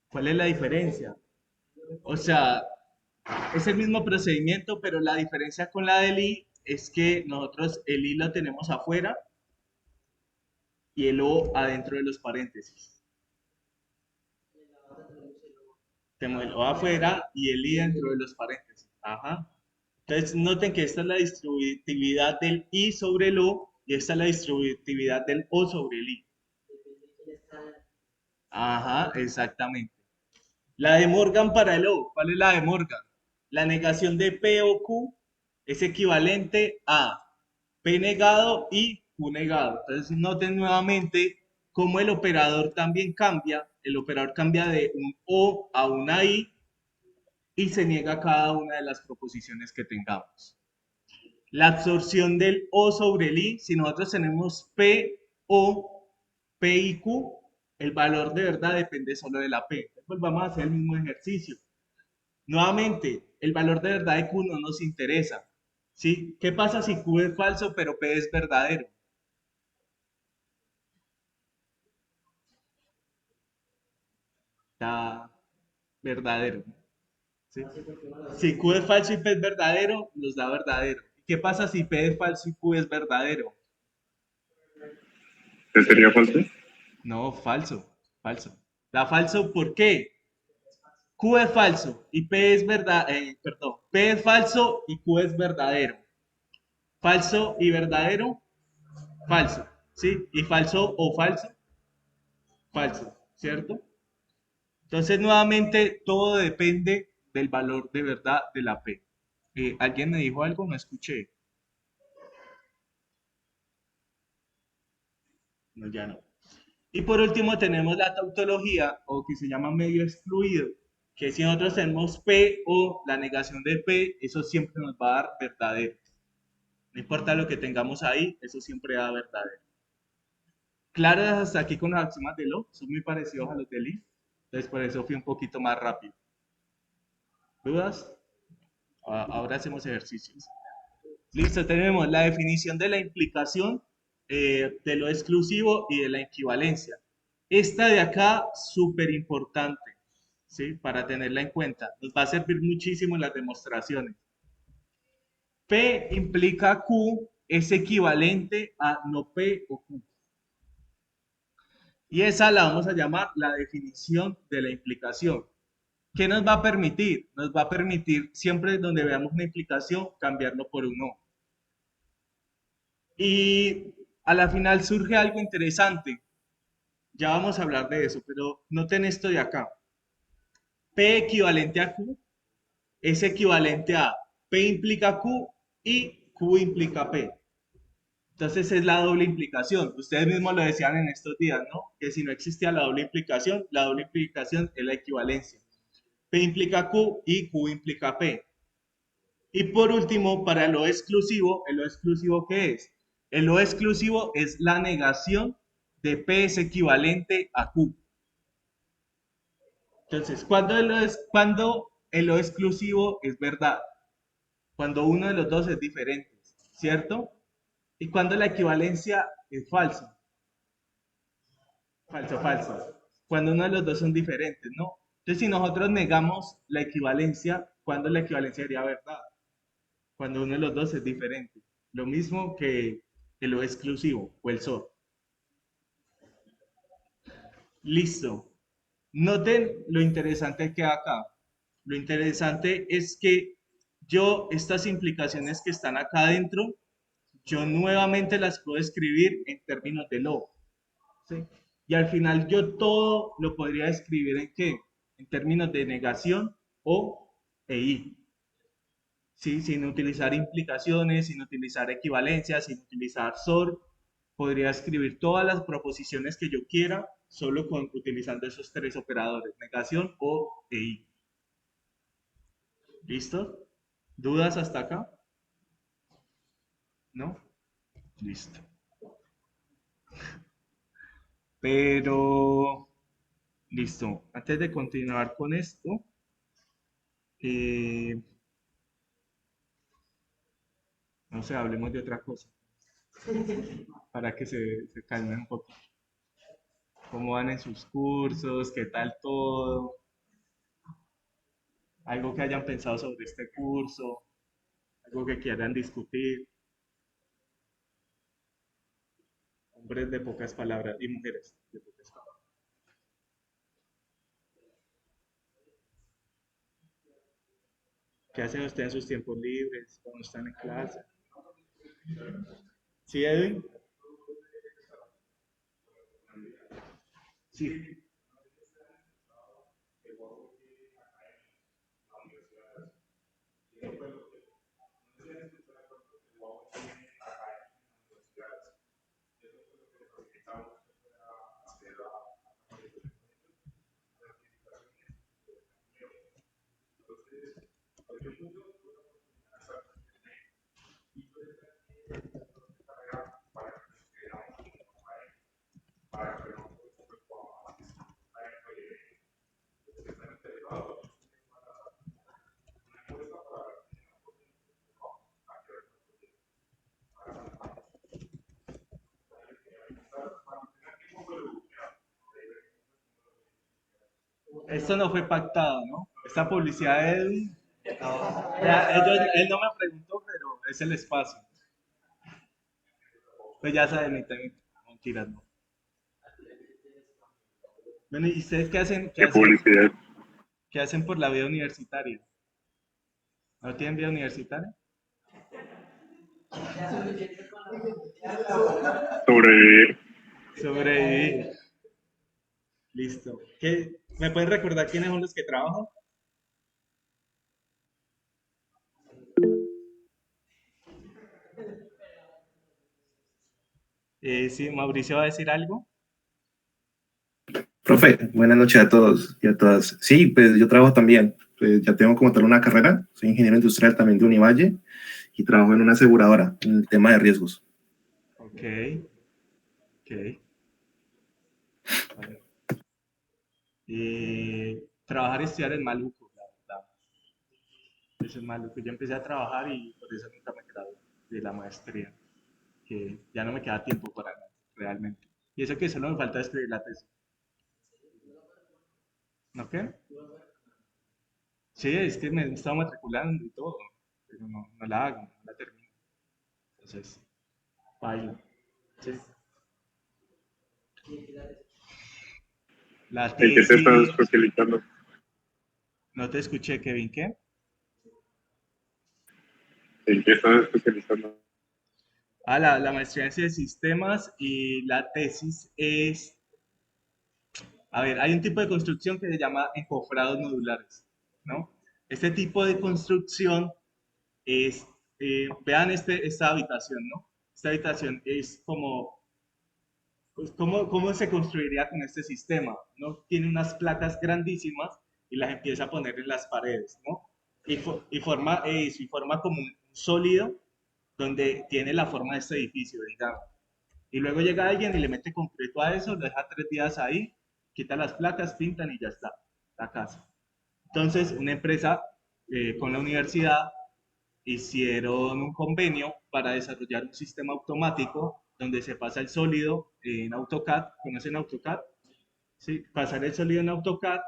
¿Cuál es la diferencia? O sea, es el mismo procedimiento, pero la diferencia con la del I es que nosotros el I lo tenemos afuera y el O adentro de los paréntesis. Tenemos el O afuera y el I dentro de los paréntesis. Ajá. Entonces, noten que esta es la distributividad del I sobre el O y esta es la distributividad del O sobre el I. Ajá, exactamente. La de Morgan para el O, ¿cuál es la de Morgan? La negación de P o Q es equivalente a P negado y Q negado. Entonces, noten nuevamente cómo el operador también cambia. El operador cambia de un O a una I y se niega cada una de las proposiciones que tengamos. La absorción del O sobre el I, si nosotros tenemos P, O, P y Q, el valor de verdad depende solo de la P. Pues vamos a hacer el mismo ejercicio. Nuevamente, el valor de verdad de Q no nos interesa. ¿Sí? ¿Qué pasa si Q es falso pero P es verdadero? Da verdadero. ¿Sí? Si Q es falso y P es verdadero, nos da verdadero. ¿Qué pasa si P es falso y Q es verdadero? ¿Qué sería falso? No, falso, falso. La falso, ¿por qué? Q es falso y P es verdad, perdón, P es falso y Q es verdadero. Falso y verdadero, falso, ¿sí? Y falso o falso, falso, ¿cierto? Entonces, nuevamente, todo depende del valor de verdad de la P. ¿Alguien me dijo algo? No escuché. No, ya no. Y por último tenemos la tautología, o que se llama medio excluido, que si nosotros tenemos P o la negación de P, eso siempre nos va a dar verdadero. No importa lo que tengamos ahí, eso siempre da verdadero. Claro, hasta aquí con los axiomas de Locke, son muy parecidos a los de Lee, entonces por eso fui un poquito más rápido. ¿Dudas? Ahora hacemos ejercicios. Listo, tenemos la definición de la implicación, de lo exclusivo y de la equivalencia. Esta de acá, súper importante, ¿sí? Para tenerla en cuenta. Nos va a servir muchísimo en las demostraciones. P implica Q es equivalente a no P o Q. Y esa la vamos a llamar la definición de la implicación. ¿Qué nos va a permitir? Nos va a permitir siempre donde veamos una implicación cambiarlo por un no. Y a la final surge algo interesante. Ya vamos a hablar de eso, pero noten esto de acá. P equivalente a Q es equivalente a P implica Q y Q implica P. Entonces es la doble implicación. Ustedes mismos lo decían en estos días, ¿no? Que si no existía la doble implicación es la equivalencia. P implica Q y Q implica P. Y por último, para ¿el lo exclusivo qué es? El lo exclusivo es la negación de P es equivalente a Q. Entonces, cuando el lo exclusivo es verdad? Cuando uno de los dos es diferente, ¿cierto? Y cuando la equivalencia es falso. Falso, falso. Cuando uno de los dos son diferentes, ¿no? Entonces, si nosotros negamos la equivalencia, ¿cuándo la equivalencia sería verdad? Cuando uno de los dos es diferente. Lo mismo que lo exclusivo o el SOR. Listo. Noten lo interesante que hay acá. Lo interesante es que yo, estas implicaciones que están acá adentro, yo nuevamente las puedo escribir en términos de lo. ¿Sí? Y al final yo todo lo podría escribir en qué? En términos de negación o EI. ¿Sí? Sin utilizar implicaciones, sin utilizar equivalencias, sin utilizar SOR, podría escribir todas las proposiciones que yo quiera solo utilizando esos tres operadores, negación o EI. ¿Listo? ¿Dudas hasta acá? ¿No? Listo. Pero, listo. Antes de continuar con esto, eh, no sé, hablemos de otra cosa para que se calmen un poco. ¿Cómo van en sus cursos? ¿Qué tal todo? Algo que hayan pensado sobre este curso, algo que quieran discutir. Hombres de pocas palabras y mujeres de pocas palabras. ¿Qué hacen ustedes en sus tiempos libres cuando están en clase? ¿Sí, Edwin? Sí. Esto no fue pactado, ¿no? Esta publicidad de Edwin, no. Él no me preguntó, pero es el espacio. Pues ya saben, mentiras, no. Bueno, ¿y ustedes qué publicidad. qué hacen por la vida universitaria? ¿No tienen vida universitaria? Ya suficiente con la universidad laboral. Sobrevivir. Sobrevivir. Listo. ¿Me pueden recordar quiénes son los que trabajan? Sí, Mauricio va a decir algo. Profe, buenas noches a todos y a todas. Sí, pues yo trabajo también. Pues ya tengo como tal una carrera. Soy ingeniero industrial también de Univalle y trabajo en una aseguradora en el tema de riesgos. Ok. Ok. Vale. Trabajar y estudiar es maluco, la verdad. Eso es maluco. Yo empecé a trabajar y por eso nunca me gradué de la maestría. Que ya no me queda tiempo para nada, realmente. Y eso que solo me falta escribir la tesis. ¿No qué? Sí, es que me he estado matriculando y todo, pero no la hago, no la termino. Entonces, bailo. Sí. La ¿En qué te estás tesis, especializando? no te escuché, Kevin, ¿qué? ¿En qué estás especializando? Ah, la maestría en ciencias de sistemas y la tesis es, a ver, hay un tipo de construcción que se llama encofrados modulares, ¿no? Este tipo de construcción es, vean esta habitación, ¿no? Esta habitación es como, pues, ¿cómo se construiría con este sistema? ¿No? Tiene unas placas grandísimas y las empieza a poner en las paredes, ¿no? Y forma como un sólido donde tiene la forma de este edificio, digamos. Y luego llega alguien y le mete concreto a eso, lo deja 3 días ahí, quita las placas, pintan y ya está, la casa. Entonces, una empresa con la universidad hicieron un convenio para desarrollar un sistema automático donde se pasa el sólido en AutoCAD. ¿Conocen AutoCAD? Sí, pasar el sólido en AutoCAD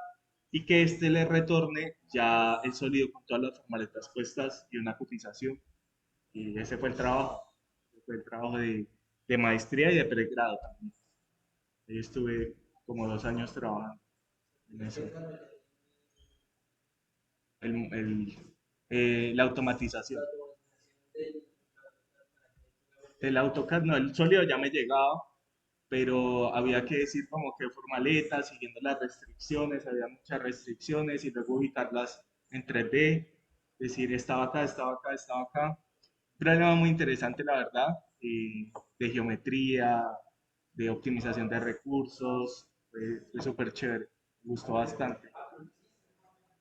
y que este le retorne ya el sólido con todas las formaletas puestas y una cotización. Y ese fue el trabajo. Ese fue el trabajo de maestría y de pregrado también. Ahí estuve como 2 años trabajando en eso. La automatización. El AutoCAD, no, el sólido ya me llegaba, pero había que decir como que formaletas, siguiendo las restricciones, había muchas restricciones y luego ubicarlas en 3D, decir estaba acá, estaba acá, estaba acá. Un problema muy interesante, la verdad, de geometría, de optimización de recursos, fue súper chévere, me gustó bastante.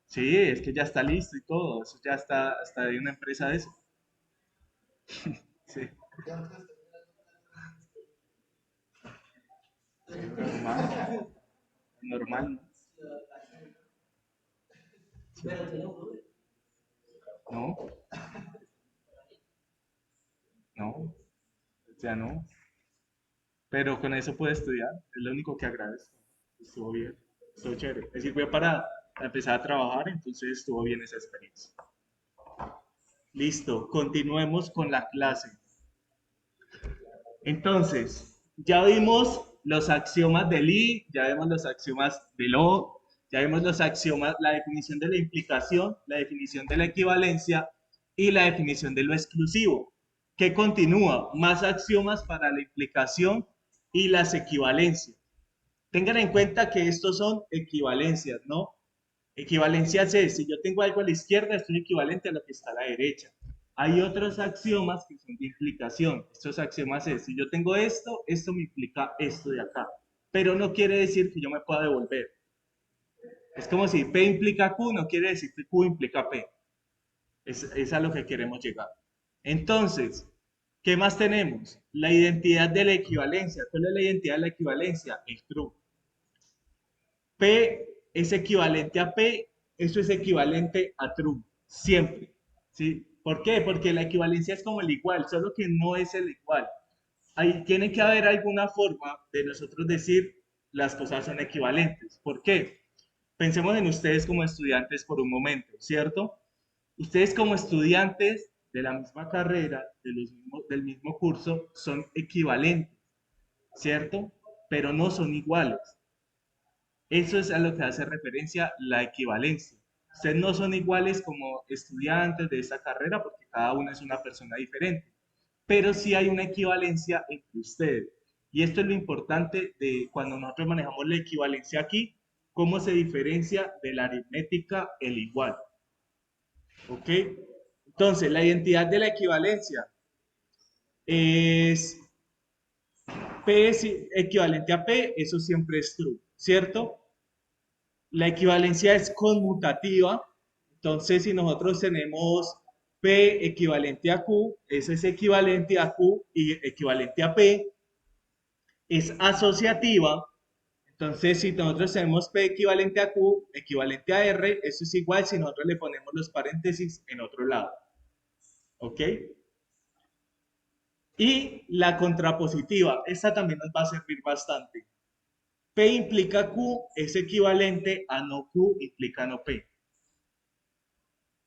Sí, es que ya está listo y todo, eso ya está de una empresa de eso. Sí, normal, normal, ¿no? Pero tiene un Uber. No, no, o sea, no. Pero con eso puede estudiar, es lo único que agradezco. Estuvo bien, estuvo chévere. Me sirvió para empezar a trabajar, entonces estuvo bien esa experiencia. Listo, continuemos con la clase. Entonces, ya vimos los axiomas de Lie, ya vimos los axiomas de Locke, ya vimos los axiomas, la definición de la implicación, la definición de la equivalencia y la definición de lo exclusivo. ¿Qué continúa? Más axiomas para la implicación y las equivalencias. Tengan en cuenta que estos son equivalencias, ¿no? Equivalencias es, si yo tengo algo a la izquierda, esto es equivalente a lo que está a la derecha. Hay otros axiomas que son de implicación. Estos axiomas es, si yo tengo esto, esto me implica esto de acá. Pero no quiere decir que yo me pueda devolver. Es como si P implica Q, no quiere decir que Q implica P. Es a lo que queremos llegar. Entonces, ¿qué más tenemos? La identidad de la equivalencia. ¿Cuál es la identidad de la equivalencia? El true. P es equivalente a P, eso es equivalente a true, siempre. ¿Sí? ¿Por qué? Porque la equivalencia es como el igual, solo que no es el igual. Ahí tiene que haber alguna forma de nosotros decir las cosas son equivalentes. ¿Por qué? Pensemos en ustedes como estudiantes por un momento, ¿cierto? Ustedes como estudiantes de la misma carrera, del mismo curso, son equivalentes, ¿cierto? Pero no son iguales. Eso es a lo que hace referencia la equivalencia. Ustedes no son iguales como estudiantes de esa carrera porque cada uno es una persona diferente, pero sí hay una equivalencia entre ustedes. Y esto es lo importante de cuando nosotros manejamos la equivalencia aquí, cómo se diferencia de la aritmética el igual. ¿Ok? Entonces, la identidad de la equivalencia es P es equivalente a P, eso siempre es true, ¿cierto? La equivalencia es conmutativa, entonces si nosotros tenemos P equivalente a Q, eso es equivalente a Q y equivalente a P, es asociativa, entonces si nosotros tenemos P equivalente a Q, equivalente a R, eso es igual si nosotros le ponemos los paréntesis en otro lado, ¿ok? Y la contrapositiva, esta también nos va a servir bastante. P implica Q es equivalente a no Q implica no P.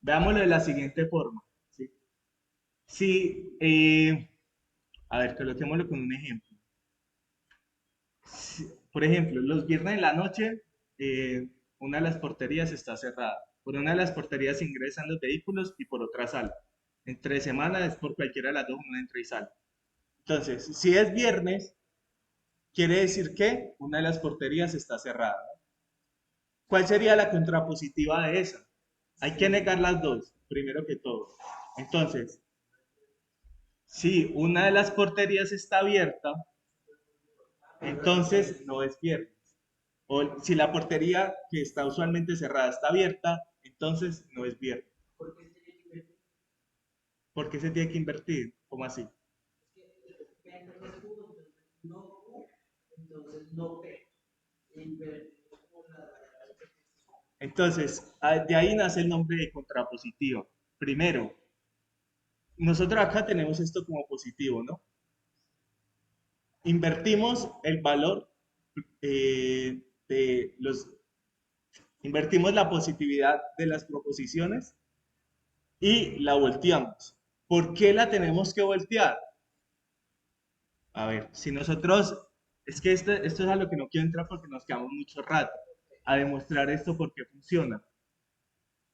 Veámoslo de la siguiente forma. ¿Sí? Si, a ver, coloquémoslo con un ejemplo. Por ejemplo, los viernes en la noche, una de las porterías está cerrada. Por una de las porterías ingresan los vehículos y por otra sale. Entre semana es por cualquiera de las dos, uno entra y sale. Entonces, si es viernes, quiere decir que una de las porterías está cerrada. ¿Cuál sería la contrapositiva de esa? Hay que negar las dos, primero que todo. Entonces, si una de las porterías está abierta, entonces no es viernes. O si la portería que está usualmente cerrada está abierta, entonces no es viernes. ¿Por qué se tiene que invertir? ¿Cómo así? Entonces, de ahí nace el nombre de contrapositiva. Primero, nosotros acá tenemos esto como positivo, ¿no? Invertimos el valor de los... Invertimos la positividad de las proposiciones y la volteamos. ¿Por qué la tenemos que voltear? A ver, si nosotros... Es que esto es a lo que no quiero entrar porque nos quedamos mucho rato a demostrar esto porque funciona.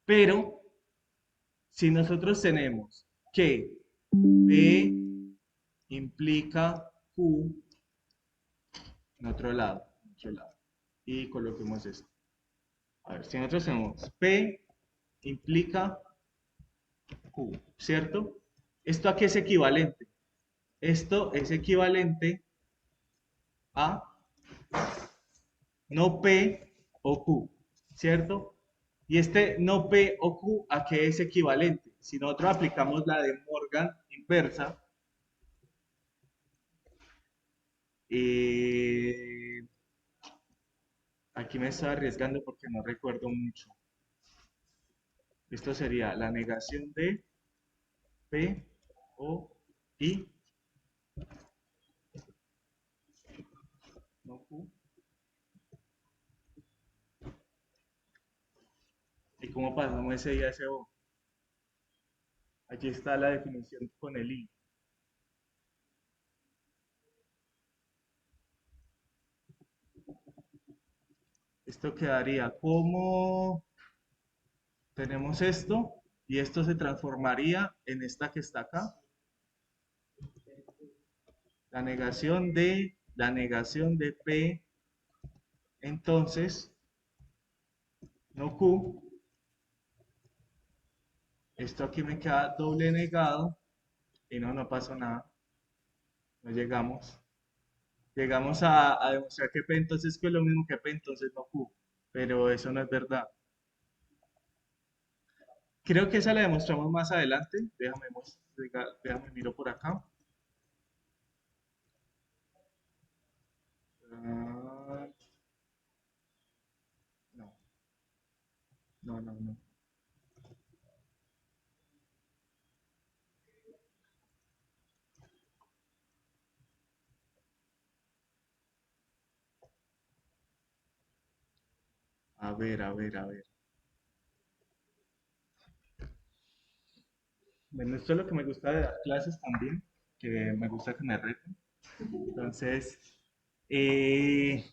Pero, si nosotros tenemos que P implica Q en otro lado, y coloquemos esto. A ver, si nosotros tenemos P implica Q, ¿cierto? ¿Esto a qué es equivalente? Esto es equivalente a no P o Q, ¿cierto? Y este no P o Q, ¿a qué es equivalente? Si nosotros aplicamos la de Morgan inversa, aquí me estoy arriesgando porque no recuerdo mucho. Esto sería la negación de P o I, no Q. ¿Y cómo pasamos ese I a ese O? Aquí está la definición con el I. Esto quedaría como, tenemos esto, y esto se transformaría en esta que está acá. La negación de P, entonces, no Q. Esto aquí me queda doble negado, y no pasó nada. No llegamos. Llegamos a demostrar que P entonces que es lo mismo que P, entonces no Q. Pero eso no es verdad. Creo que esa la demostramos más adelante. Déjame miro por acá. Ah, no, no. A ver. Bueno, esto es lo que me gusta de dar clases también, que me gusta que me reten. Entonces, eh,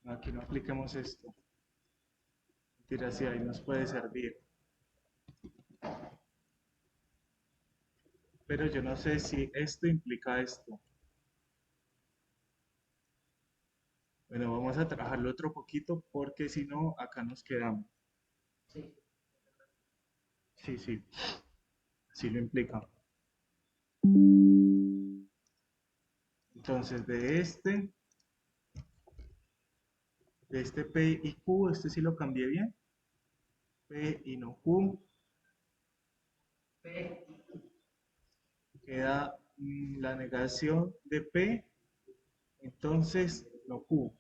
Aquí no apliquemos esto. Mentira, sí, ahí nos puede servir. Pero yo no sé si esto implica esto. Bueno, vamos a trabajarlo otro poquito porque si no, acá nos quedamos. Sí. Sí, sí, sí lo implica. Entonces, de este P y Q, este sí lo cambié bien. P y no Q, P, queda la negación de P, entonces no Q.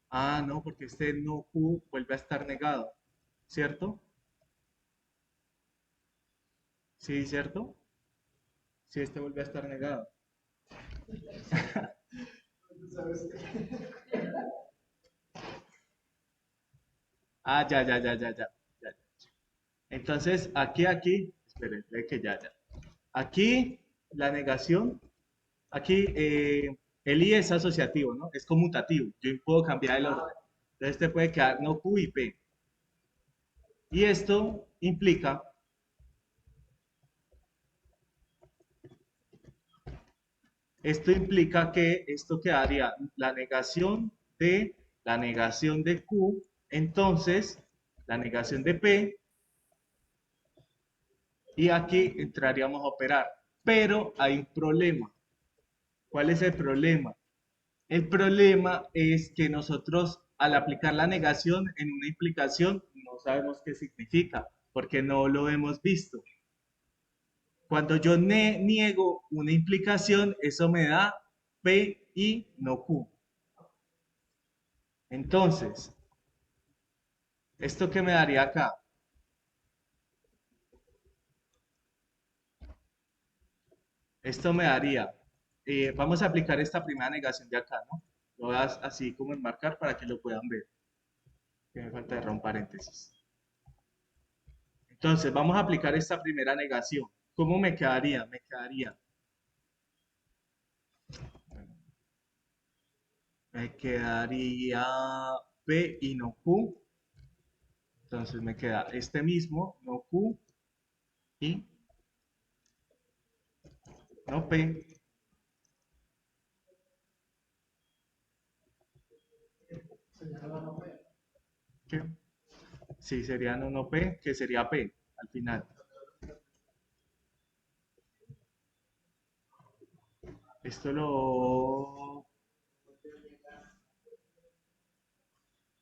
Ah, no, porque este no Q vuelve a estar negado, ¿cierto? Sí, ¿cierto? Sí, este vuelve a estar negado. ¿Sabes qué? Ah, ya, ya, ya, ya, ya, ya. Entonces, aquí, esperen, ve que ya. Aquí, la negación, aquí el I es asociativo, ¿no? Es conmutativo. Yo puedo cambiar el orden. Entonces, este puede quedar no Q y P. Y esto implica que esto quedaría la negación de Q, entonces la negación de P, y aquí entraríamos a operar. Pero hay un problema. ¿Cuál es el problema? El problema es que nosotros al aplicar la negación en una implicación no sabemos qué significa, porque no lo hemos visto. Cuando yo niego una implicación, eso me da P y no Q. Entonces, ¿esto qué me daría acá? Esto me daría, vamos a aplicar esta primera negación de acá, ¿no? Lo voy a así como enmarcar para que lo puedan ver. Que me falta de un paréntesis. Entonces, vamos a aplicar esta primera negación. ¿Cómo me quedaría? Me quedaría P y no Q. Entonces me queda este mismo, no Q y no P. Señala no P. ¿Qué? Sí, sería no P, que sería P al final. Esto lo...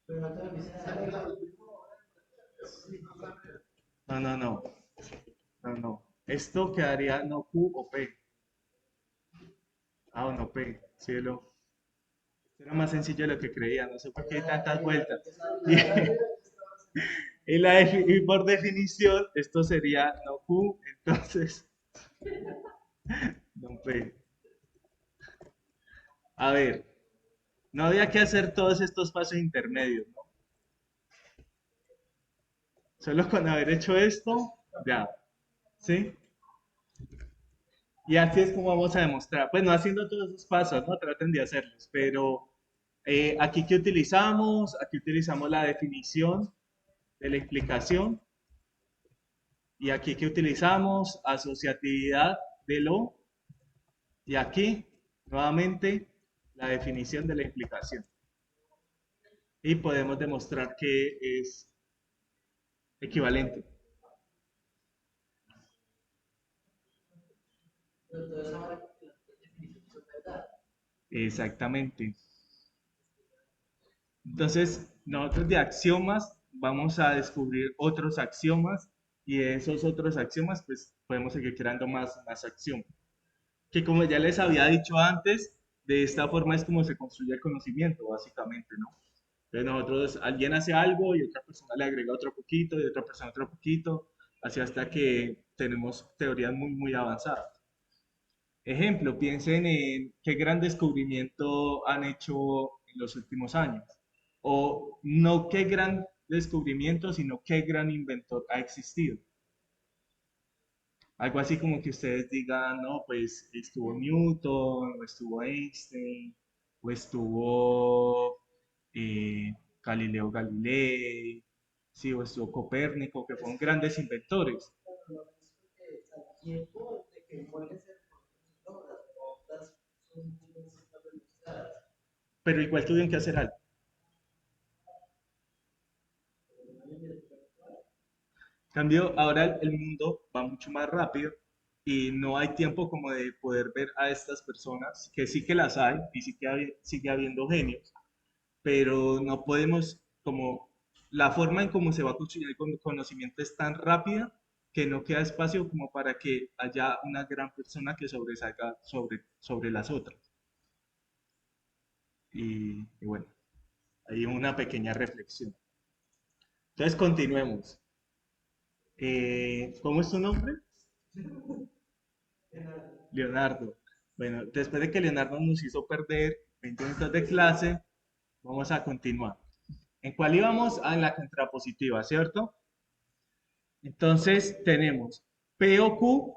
pero no te olvides Sale de la la última. Sí, No, no, no. No, no. Esto quedaría no Q o P. Ah, o no P. Cielo. Era más sencillo de lo que creía. No sé por qué hay tantas vueltas. Y, y por definición, esto sería no Q, entonces no P. A ver, no había que hacer todos estos pasos intermedios, ¿no? Solo con haber hecho esto, ya. ¿Sí? Y así es como vamos a demostrar. Pues no haciendo todos esos pasos, ¿no? Traten de hacerlos. Pero aquí que utilizamos, aquí utilizamos la definición de la implicación. Y aquí que utilizamos asociatividad de lo. Y aquí, nuevamente, la definición de la implicación. Y podemos demostrar que es equivalente. pero todo eso vale porque las definiciones son verdad. Exactamente. Entonces, nosotros de axiomas vamos a descubrir otros axiomas y de esos otros axiomas, pues podemos seguir creando más axiomas. Que como ya les había dicho antes, de esta forma es como se construye el conocimiento, básicamente, ¿no? Entonces nosotros, alguien hace algo y otra persona le agrega otro poquito y otra persona otro poquito, así hasta que tenemos teorías muy avanzadas. Ejemplo, piensen en qué gran descubrimiento han hecho en los últimos años. O no qué gran descubrimiento, sino qué gran inventor ha existido. Algo así como que ustedes digan, no, pues estuvo Newton, o estuvo Einstein, o estuvo Galileo Galilei, sí, o estuvo Copérnico, que fueron grandes inventores. Pero no es porque al tiempo de que muere se reconocen sus obras, otras son muy demostradas. Pero igual tuvieron que hacer algo. En cambio, ahora el mundo va mucho más rápido y no hay tiempo como de poder ver a estas personas, que sí que las hay y sí que sigue habiendo genios, pero no podemos, como la forma en cómo se va construyendo el conocimiento es tan rápida que no queda espacio como para que haya una gran persona que sobresalga sobre las otras. Y bueno, hay una pequeña reflexión. Entonces, continuemos. ¿Cómo es tu nombre? Leonardo. Bueno, después de que Leonardo nos hizo perder 20 minutos de clase, vamos a continuar. ¿En cuál íbamos? Ah, en la contrapositiva, ¿cierto? Entonces tenemos P o Q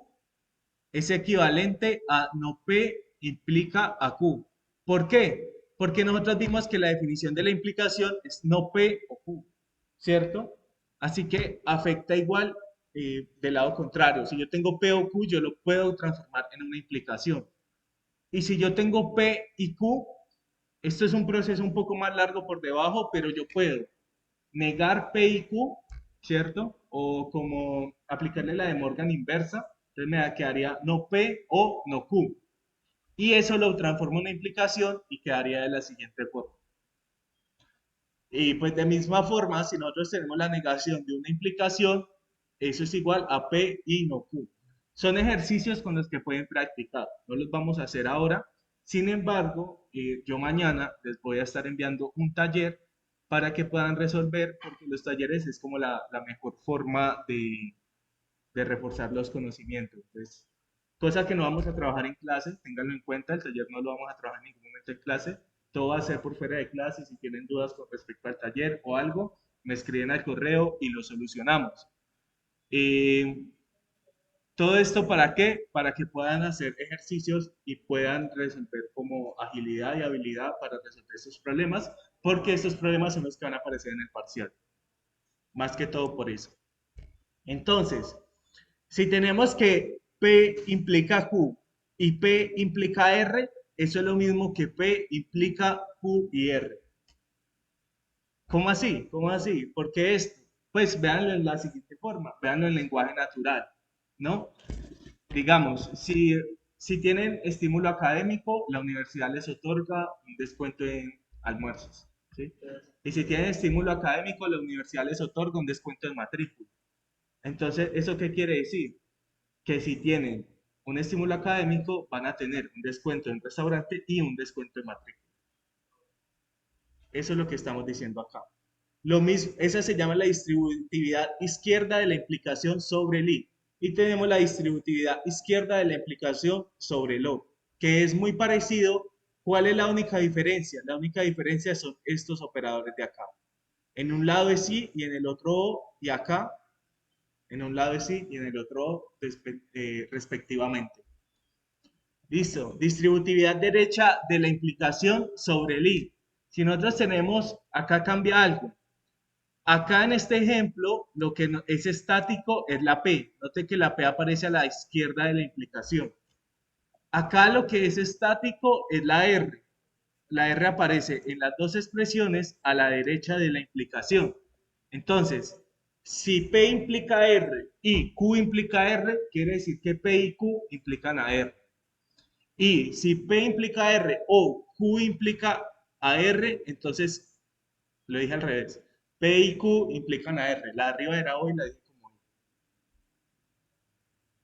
es equivalente a no P implica a Q. ¿Por qué? Porque nosotros vimos que la definición de la implicación es no P o Q, ¿cierto? Así que afecta igual del lado contrario. Si yo tengo P o Q, yo lo puedo transformar en una implicación. Y si yo tengo P y Q, esto es un proceso un poco más largo por debajo, pero yo puedo negar P y Q, ¿cierto? O como aplicarle la de Morgan inversa, entonces me quedaría no P o no Q. Y eso lo transformo en una implicación y quedaría de la siguiente forma. Y pues de misma forma, si nosotros tenemos la negación de una implicación, eso es igual a P y no Q. Son ejercicios con los que pueden practicar, no los vamos a hacer ahora. Sin embargo, yo mañana les voy a estar enviando un taller para que puedan resolver, porque los talleres es como la mejor forma de reforzar los conocimientos. Entonces, cosa que no vamos a trabajar en clase, ténganlo en cuenta, el taller no lo vamos a trabajar en ningún momento en clase, todo va a ser por fuera de clase. Si tienen dudas con respecto al taller o algo, me escriben al correo y lo solucionamos. ¿Todo esto para qué? Para que puedan hacer ejercicios y puedan resolver como agilidad y habilidad para resolver esos problemas, porque estos problemas son los que van a aparecer en el parcial. Más que todo por eso. Entonces, si tenemos que P implica Q y P implica R, eso es lo mismo que P implica Q y R. ¿Cómo así? ¿Cómo así? Porque esto, pues véanlo en la siguiente forma, véanlo en lenguaje natural, ¿no? Digamos, si tienen estímulo académico, la universidad les otorga un descuento en almuerzos, ¿sí? Y si tienen estímulo académico, la universidad les otorga un descuento en matrícula. Entonces, ¿eso qué quiere decir? Que si tienen un estímulo académico, van a tener un descuento en restaurante y un descuento en matrícula. Eso es lo que estamos diciendo acá. Lo mismo, esa se llama la distributividad izquierda de la implicación sobre el I. Y tenemos la distributividad izquierda de la implicación sobre el O, que es muy parecido. ¿Cuál es la única diferencia? La única diferencia son estos operadores de acá. En un lado es I y en el otro O, y acá, en un lado es I y en el otro O, respectivamente. Listo. Distributividad derecha de la implicación sobre el I. Si nosotros tenemos, acá cambia algo. Acá en este ejemplo, lo que es estático es la P. Note que la P aparece a la izquierda de la implicación. Acá lo que es estático es la R. La R aparece en las dos expresiones a la derecha de la implicación. Entonces, si P implica R y Q implica R, quiere decir que P y Q implican a R. Y si P implica R o Q implica a R, entonces lo dije al revés. P y Q implican a R. La de arriba era O y la dije como I.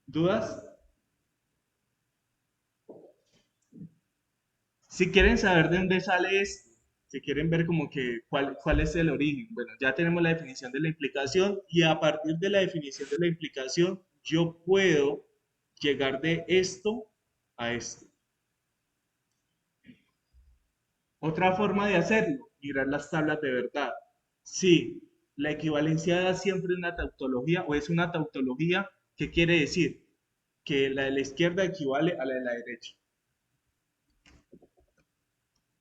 ¿Dudas? Si quieren saber de dónde sale esto, si quieren ver como que cuál es el origen, bueno, ya tenemos la definición de la implicación y a partir de la definición de la implicación yo puedo llegar de esto a esto. Otra forma de hacerlo, mirar las tablas de verdad. Sí, la equivalencia da siempre una tautología o es una tautología. ¿Qué quiere decir? Que la de la izquierda equivale a la de la derecha.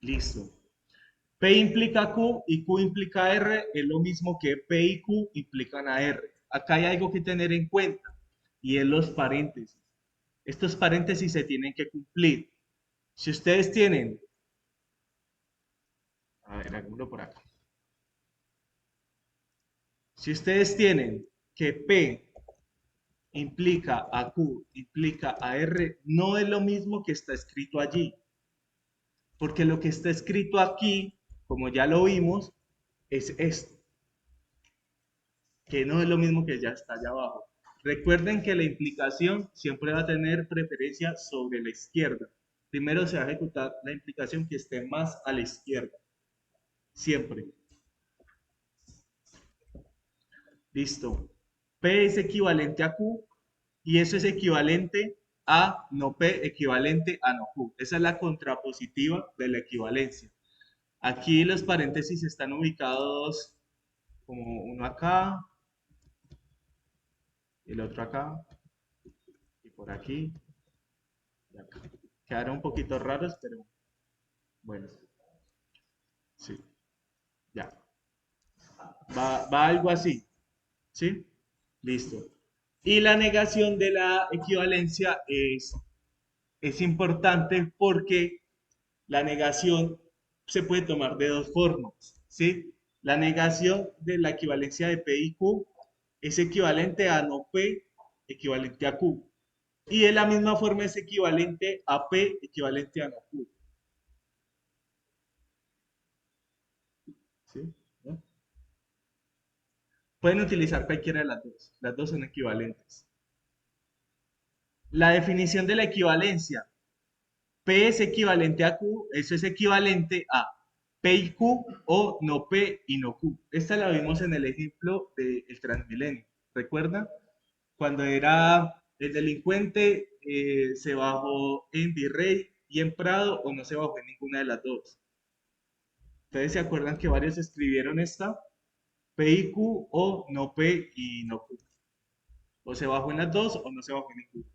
Listo. P implica Q y Q implica R es lo mismo que P y Q implican a R. Acá hay algo que tener en cuenta y es los paréntesis. Estos paréntesis se tienen que cumplir. Si ustedes tienen, a ver, hagámoslo por acá. Si ustedes tienen que P implica a Q, implica a R, no es lo mismo que está escrito allí. Porque lo que está escrito aquí, como ya lo vimos, es esto. Que no es lo mismo que ya está allá abajo. Recuerden que la implicación siempre va a tener preferencia sobre la izquierda. Primero se va a ejecutar la implicación que esté más a la izquierda. Siempre. Listo. P es equivalente a Q y eso es equivalente a no P, equivalente a no Q. Esa es la contrapositiva de la equivalencia. Aquí los paréntesis están ubicados como uno acá, el otro acá, y por aquí, y acá. Quedaron un poquito raros, pero bueno. Sí, ya. Va algo así, ¿sí? Listo. Y la negación de la equivalencia es importante porque la negación se puede tomar de dos formas, ¿sí? La negación de la equivalencia de P y Q es equivalente a no P, equivalente a Q. Y de la misma forma es equivalente a P, equivalente a no Q. ¿Sí? ¿No? Pueden utilizar cualquiera de las dos son equivalentes. La definición de la equivalencia. P es equivalente a Q, eso es equivalente a P y Q o no P y no Q. Esta la vimos en el ejemplo del Transmilenio. ¿Recuerdan? Cuando era el delincuente, se bajó en Virrey y en Prado o no se bajó en ninguna de las dos. ¿Ustedes se acuerdan que varios escribieron esta? P y Q o no P y no Q. O se bajó en las dos o no se bajó en ninguna.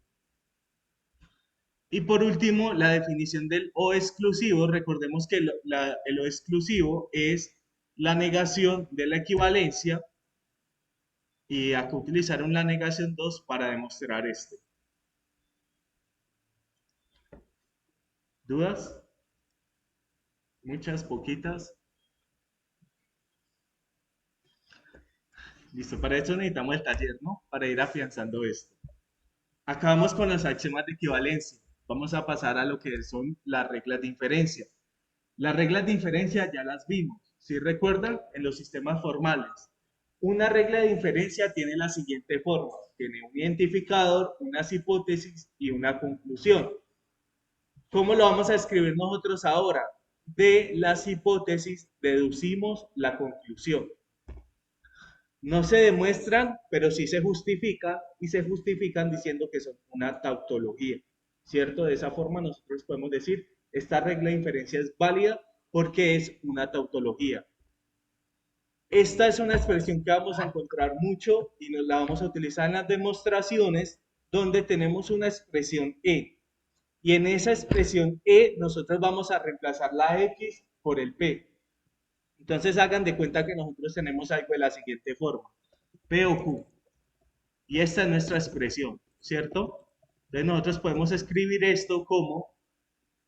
Y por último, la definición del O exclusivo. Recordemos que el O exclusivo es la negación de la equivalencia. Y acá utilizaron la negación 2 para demostrar esto. ¿Dudas? Muchas, poquitas. Listo, para eso necesitamos el taller, ¿no? Para ir afianzando esto. Acabamos con los axiomas de equivalencia. Vamos a pasar a lo que son las reglas de inferencia. Las reglas de inferencia ya las vimos. Si recuerdan, en los sistemas formales. Una regla de inferencia tiene la siguiente forma. Tiene un identificador, unas hipótesis y una conclusión. ¿Cómo lo vamos a escribir nosotros ahora? De las hipótesis deducimos la conclusión. No se demuestran, pero sí se justifica y se justifican diciendo que son una tautología, ¿cierto? De esa forma nosotros podemos decir, esta regla de inferencia es válida porque es una tautología. Esta es una expresión que vamos a encontrar mucho y nos la vamos a utilizar en las demostraciones donde tenemos una expresión E. Y en esa expresión E nosotros vamos a reemplazar la X por el P. Entonces hagan de cuenta que nosotros tenemos algo de la siguiente forma. P o Q. Y esta es nuestra expresión, ¿cierto? Entonces nosotros podemos escribir esto como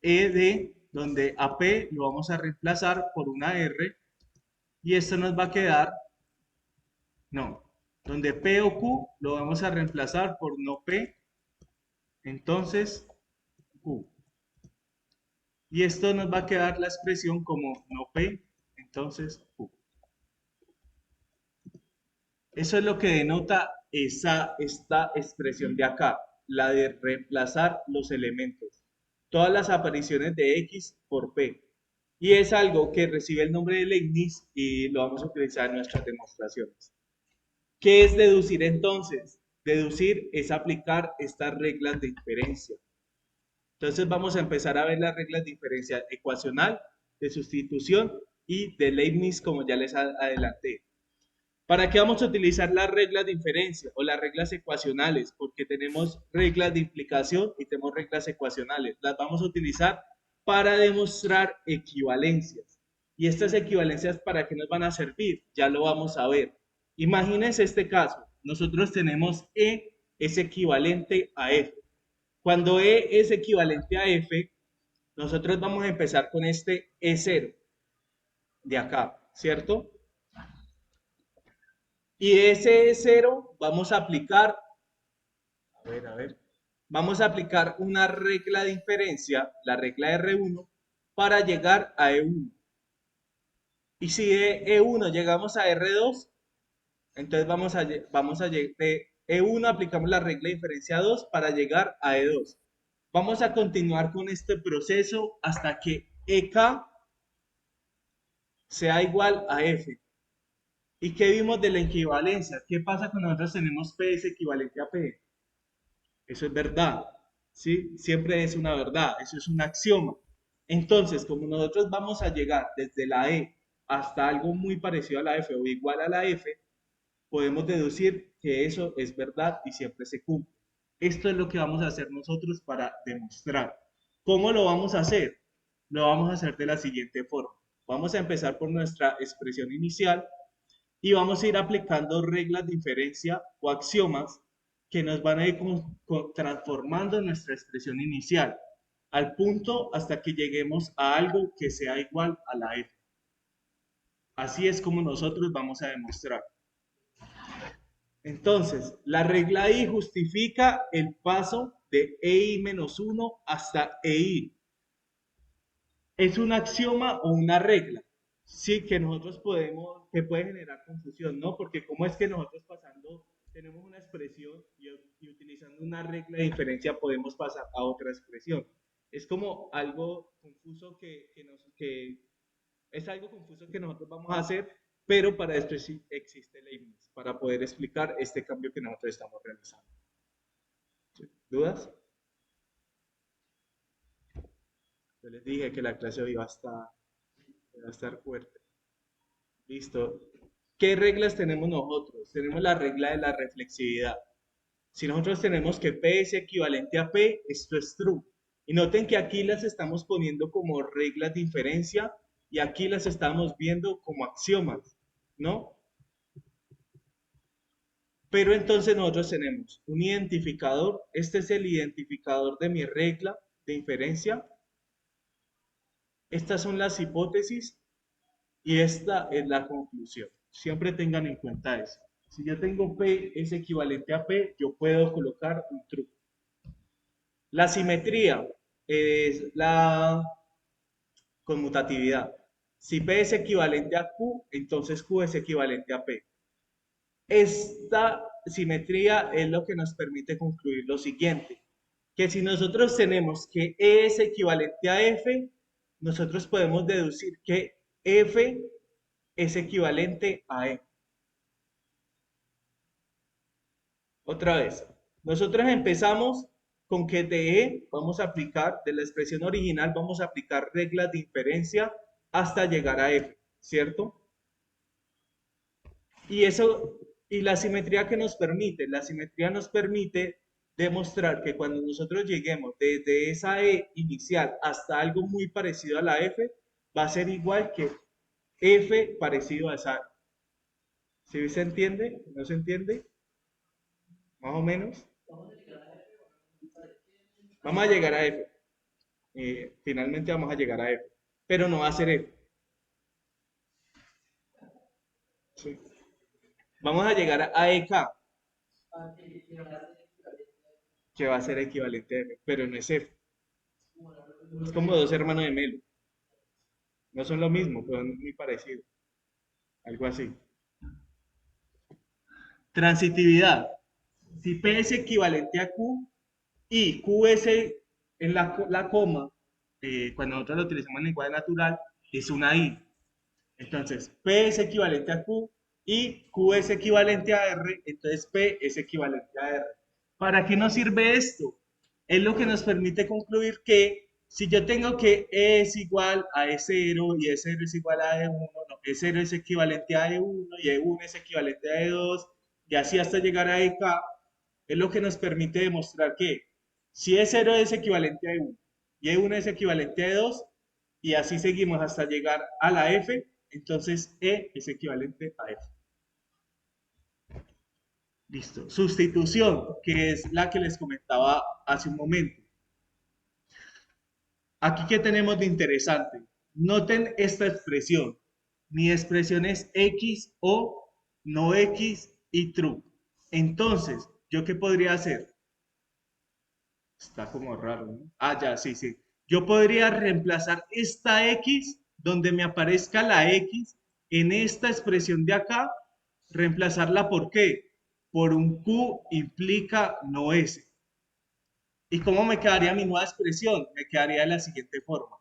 E de, donde a P lo vamos a reemplazar por una R. Y esto nos va a quedar, no, donde P o Q lo vamos a reemplazar por no P. Entonces, Q. Y esto nos va a quedar la expresión como no P, entonces Q. Eso es lo que denota esta expresión de acá, la de reemplazar los elementos. Todas las apariciones de X por P. Y es algo que recibe el nombre de Leibniz y lo vamos a utilizar en nuestras demostraciones. ¿Qué es deducir entonces? Deducir es aplicar estas reglas de inferencia. Entonces vamos a empezar a ver las reglas de inferencia ecuacional, de sustitución y de Leibniz, como ya les adelanté. ¿Para qué vamos a utilizar las reglas de inferencia o las reglas ecuacionales? Porque tenemos reglas de implicación y tenemos reglas ecuacionales. Las vamos a utilizar para demostrar equivalencias. ¿Y estas equivalencias para qué nos van a servir? Ya lo vamos a ver. Imagínense este caso. Nosotros tenemos E es equivalente a F. Cuando E es equivalente a F, nosotros vamos a empezar con este E0 de acá, ¿cierto? Y ese E0 vamos a aplicar, vamos a aplicar una regla de inferencia, la regla R1, para llegar a E1. Y si de E1 llegamos a R2, entonces vamos a de E1 aplicamos la regla de inferencia 2 para llegar a E2. Vamos a continuar con este proceso hasta que EK sea igual a F. ¿Y qué vimos de la equivalencia? ¿Qué pasa cuando nosotros tenemos P es equivalente a P? Eso es verdad, ¿sí? Siempre es una verdad, eso es un axioma. Entonces, como nosotros vamos a llegar desde la E hasta algo muy parecido a la F o igual a la F, podemos deducir que eso es verdad y siempre se cumple. Esto es lo que vamos a hacer nosotros para demostrar. ¿Cómo lo vamos a hacer? Lo vamos a hacer de la siguiente forma. Vamos a empezar por nuestra expresión inicial y vamos a ir aplicando reglas de inferencia o axiomas que nos van a ir transformando nuestra expresión inicial al punto hasta que lleguemos a algo que sea igual a la F. Así es como nosotros vamos a demostrar. Entonces, la regla I justifica el paso de EI-1 hasta EI. ¿Es un axioma o una regla? Sí, que nosotros que puede generar confusión, ¿no? Porque cómo es que nosotros tenemos una expresión y utilizando una regla de inferencia podemos pasar a otra expresión. Es como algo confuso es algo confuso que nosotros vamos a hacer, pero para esto sí existe Leibniz, para poder explicar este cambio que nosotros estamos realizando. ¿Dudas? Yo les dije que la clase hoy iba a estar fuerte. Listo. ¿Qué reglas tenemos nosotros? Tenemos la regla de la reflexividad. Si nosotros tenemos que P es equivalente a P, esto es true. Y noten que aquí las estamos poniendo como reglas de inferencia y aquí las estamos viendo como axiomas, ¿no? Pero entonces nosotros tenemos un identificador. Este es el identificador de mi regla de inferencia. Estas son las hipótesis y esta es la conclusión. Siempre tengan en cuenta eso. Si yo tengo P es equivalente a P, yo puedo colocar un true. La simetría es la conmutatividad. Si P es equivalente a Q, entonces Q es equivalente a P. Esta simetría es lo que nos permite concluir lo siguiente, que si nosotros tenemos que E es equivalente a F, nosotros podemos deducir que F es equivalente a E. Otra vez, nosotros empezamos con que de E vamos a aplicar, de la expresión original vamos a aplicar reglas de inferencia hasta llegar a F, ¿cierto? Y la simetría que nos permite, la simetría nos permite demostrar que cuando nosotros lleguemos desde esa E inicial hasta algo muy parecido a la F, va a ser igual que F parecido a esa E. ¿Sí se entiende? ¿No se entiende? Más o menos. Vamos a llegar a F. Finalmente vamos a llegar a F. Pero no va a ser F. Sí. Vamos a llegar a EK, que va a ser equivalente a F, pero no es F. Es como dos hermanos de Melo. No son lo mismo, pero son muy parecidos. Algo así. Transitividad. Si P es equivalente a Q y Q es en la coma, cuando nosotros lo utilizamos en lenguaje natural, es una I. Entonces, P es equivalente a Q y Q es equivalente a R, entonces P es equivalente a R. ¿Para qué nos sirve esto? Es lo que nos permite concluir que si yo tengo que E es igual a E0 y E0 es igual a E1, no, E0 es equivalente a E1 y E1 es equivalente a E2 y así hasta llegar a EK, es lo que nos permite demostrar que si E0 es equivalente a E1 y E1 es equivalente a E2, y así seguimos hasta llegar a la F, entonces E es equivalente a F. Listo. Sustitución, que es la que les comentaba hace un momento. Aquí, ¿qué tenemos de interesante? Noten esta expresión. Mi expresión es X o no X y true. Entonces, ¿yo qué podría hacer? Está como raro, ¿no? Ah, ya, sí, sí. Yo podría reemplazar esta X, donde me aparezca la X, en esta expresión de acá, reemplazarla ¿por qué? Por un Q implica no S. ¿Y cómo me quedaría mi nueva expresión? Me quedaría de la siguiente forma.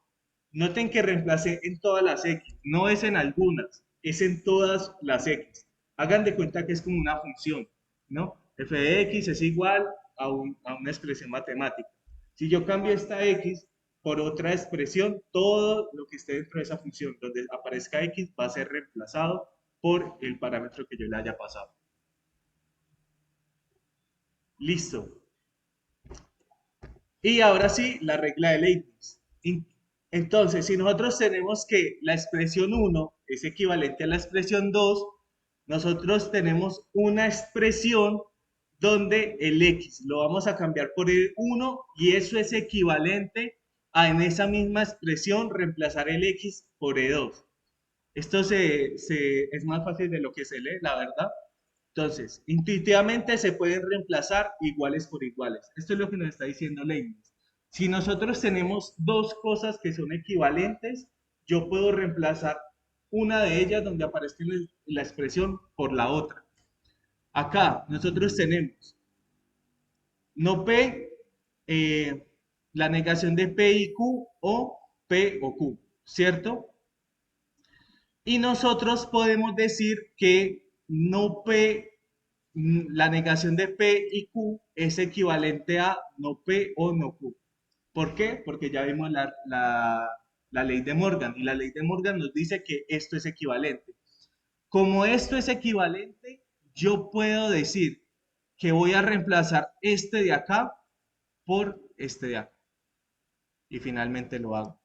Noten que reemplacé en todas las X, no es en algunas, es en todas las X. Hagan de cuenta que es como una función, ¿no? F de X es igual a una expresión matemática. Si yo cambio esta X por otra expresión, todo lo que esté dentro de esa función donde aparezca X va a ser reemplazado por el parámetro que yo le haya pasado. Listo. Y ahora sí, la regla de Leibniz. Entonces, si nosotros tenemos que la expresión 1 es equivalente a la expresión 2, nosotros tenemos una expresión donde el x lo vamos a cambiar por el 1 y eso es equivalente a en esa misma expresión reemplazar el x por e2. Esto es más fácil de lo que se lee, la verdad. Entonces, intuitivamente se pueden reemplazar iguales por iguales. Esto es lo que nos está diciendo Leibniz. Si nosotros tenemos dos cosas que son equivalentes, yo puedo reemplazar una de ellas donde aparezca la expresión por la otra. Acá nosotros tenemos no P, la negación de P y Q o P o Q, ¿cierto? Y nosotros podemos decir que no P, la negación de P y Q es equivalente a no P o no Q. ¿Por qué? Porque ya vimos la ley de Morgan y la ley de Morgan nos dice que esto es equivalente. Como esto es equivalente, yo puedo decir que voy a reemplazar este de acá por este de acá. Y finalmente lo hago.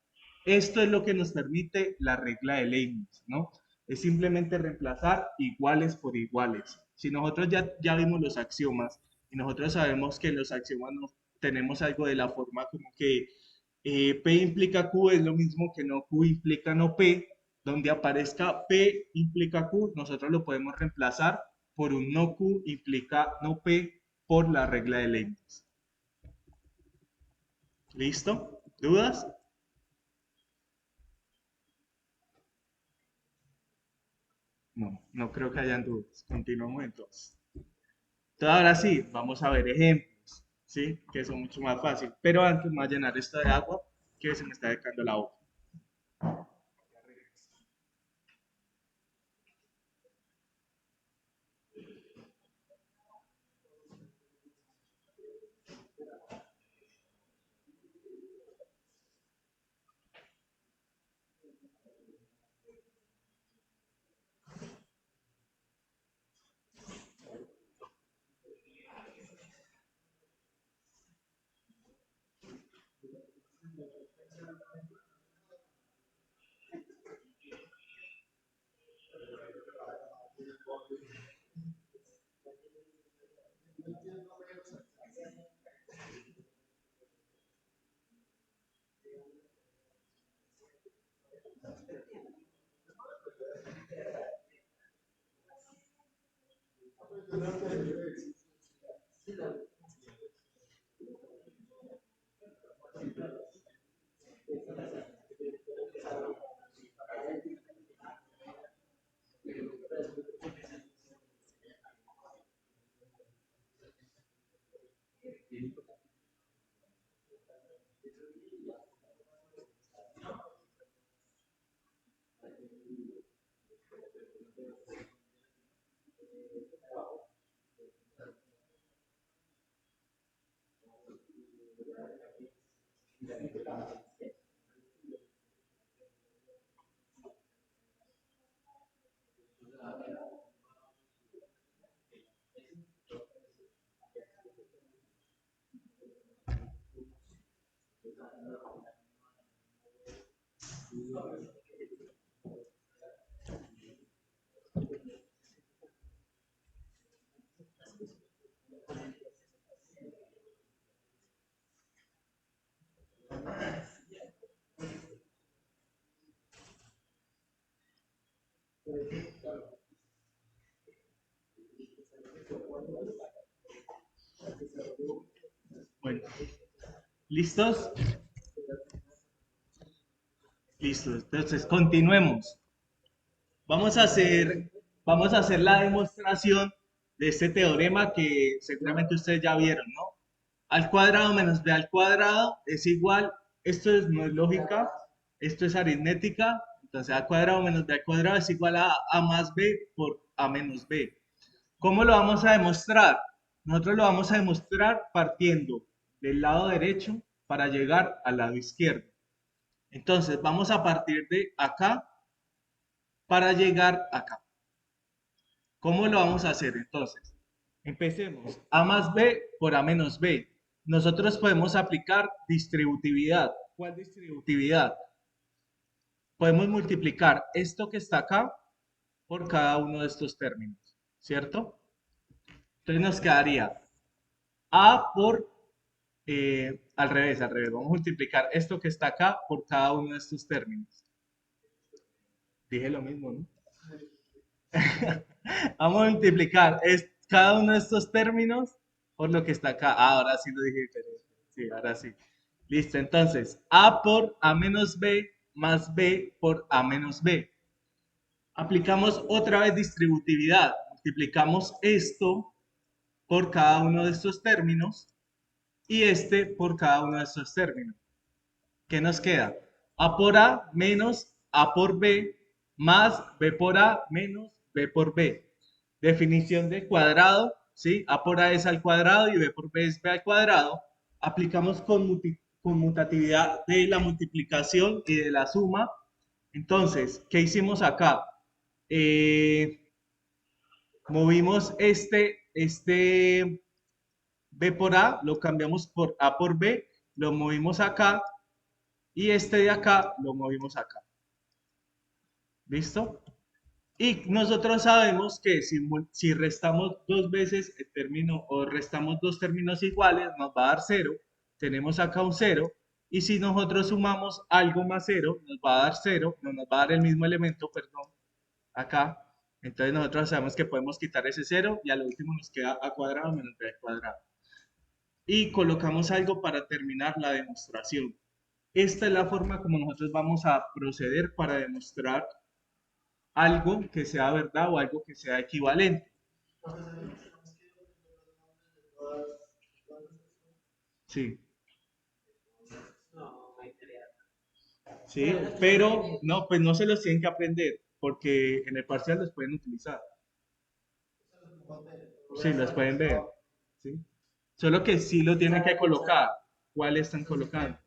Esto es lo que nos permite la regla de Leibniz, ¿no? Es simplemente reemplazar iguales por iguales. Si nosotros ya vimos los axiomas y nosotros sabemos que los axiomas no tenemos algo de la forma como que P implica Q es lo mismo que no Q implica no P, donde aparezca P implica Q, nosotros lo podemos reemplazar por un no Q implica no P por la regla de Leibniz. ¿Listo? ¿Dudas? No, no creo que hayan dudas. Continuamos entonces. Entonces, ahora sí, vamos a ver ejemplos, ¿sí? Que son mucho más fáciles. Pero antes me voy a llenar esto de agua que se me está secando la boca. Bueno, ¿listos? Listo, entonces continuemos. Vamos a hacer la demostración de este teorema que seguramente ustedes ya vieron, ¿no? Al cuadrado menos b al cuadrado es igual, no es lógica, esto es aritmética, entonces a cuadrado menos b al cuadrado es igual a más b por a menos b. ¿Cómo lo vamos a demostrar? Nosotros lo vamos a demostrar partiendo del lado derecho para llegar al lado izquierdo. Entonces vamos a partir de acá para llegar acá. ¿Cómo lo vamos a hacer entonces? Empecemos. A más b por a menos b. Nosotros podemos aplicar distributividad. ¿Cuál distributividad? Podemos multiplicar esto que está acá por cada uno de estos términos, ¿cierto? Entonces nos quedaría a por, al revés, vamos a multiplicar esto que está acá por cada uno de estos términos. Dije lo mismo, ¿no? Vamos a multiplicar cada uno de estos términos por lo que está acá. Ah, ahora sí lo dije diferente. Sí, ahora sí. Listo, entonces, a por a menos b más b por a menos b. Aplicamos otra vez distributividad. Multiplicamos esto por cada uno de estos términos y este por cada uno de estos términos. ¿Qué nos queda? A por a menos a por b más b por a menos b por b. Definición de cuadrado, ¿sí? A por a es al cuadrado y b por b es b al cuadrado. Aplicamos conmutatividad de la multiplicación y de la suma. Entonces, ¿qué hicimos acá? Movimos este b por a, lo cambiamos por a por b, lo movimos acá y este de acá lo movimos acá. ¿Listo? Y nosotros sabemos que si restamos dos veces el término o restamos dos términos iguales, nos va a dar 0. Tenemos acá un 0. Y si nosotros sumamos algo más 0, nos va a dar 0. No nos va a dar el mismo elemento, perdón, acá. Entonces nosotros sabemos que podemos quitar ese 0 y al último nos queda a cuadrado menos b al cuadrado. Y colocamos algo para terminar la demostración. Esta es la forma como nosotros vamos a proceder para demostrar algo que sea verdad o algo que sea equivalente. Sí. Sí, pero no, pues no se los tienen que aprender porque en el parcial los pueden utilizar. Sí, los pueden ver. ¿Sí? Solo que sí lo tienen que colocar. ¿Cuál están colocando?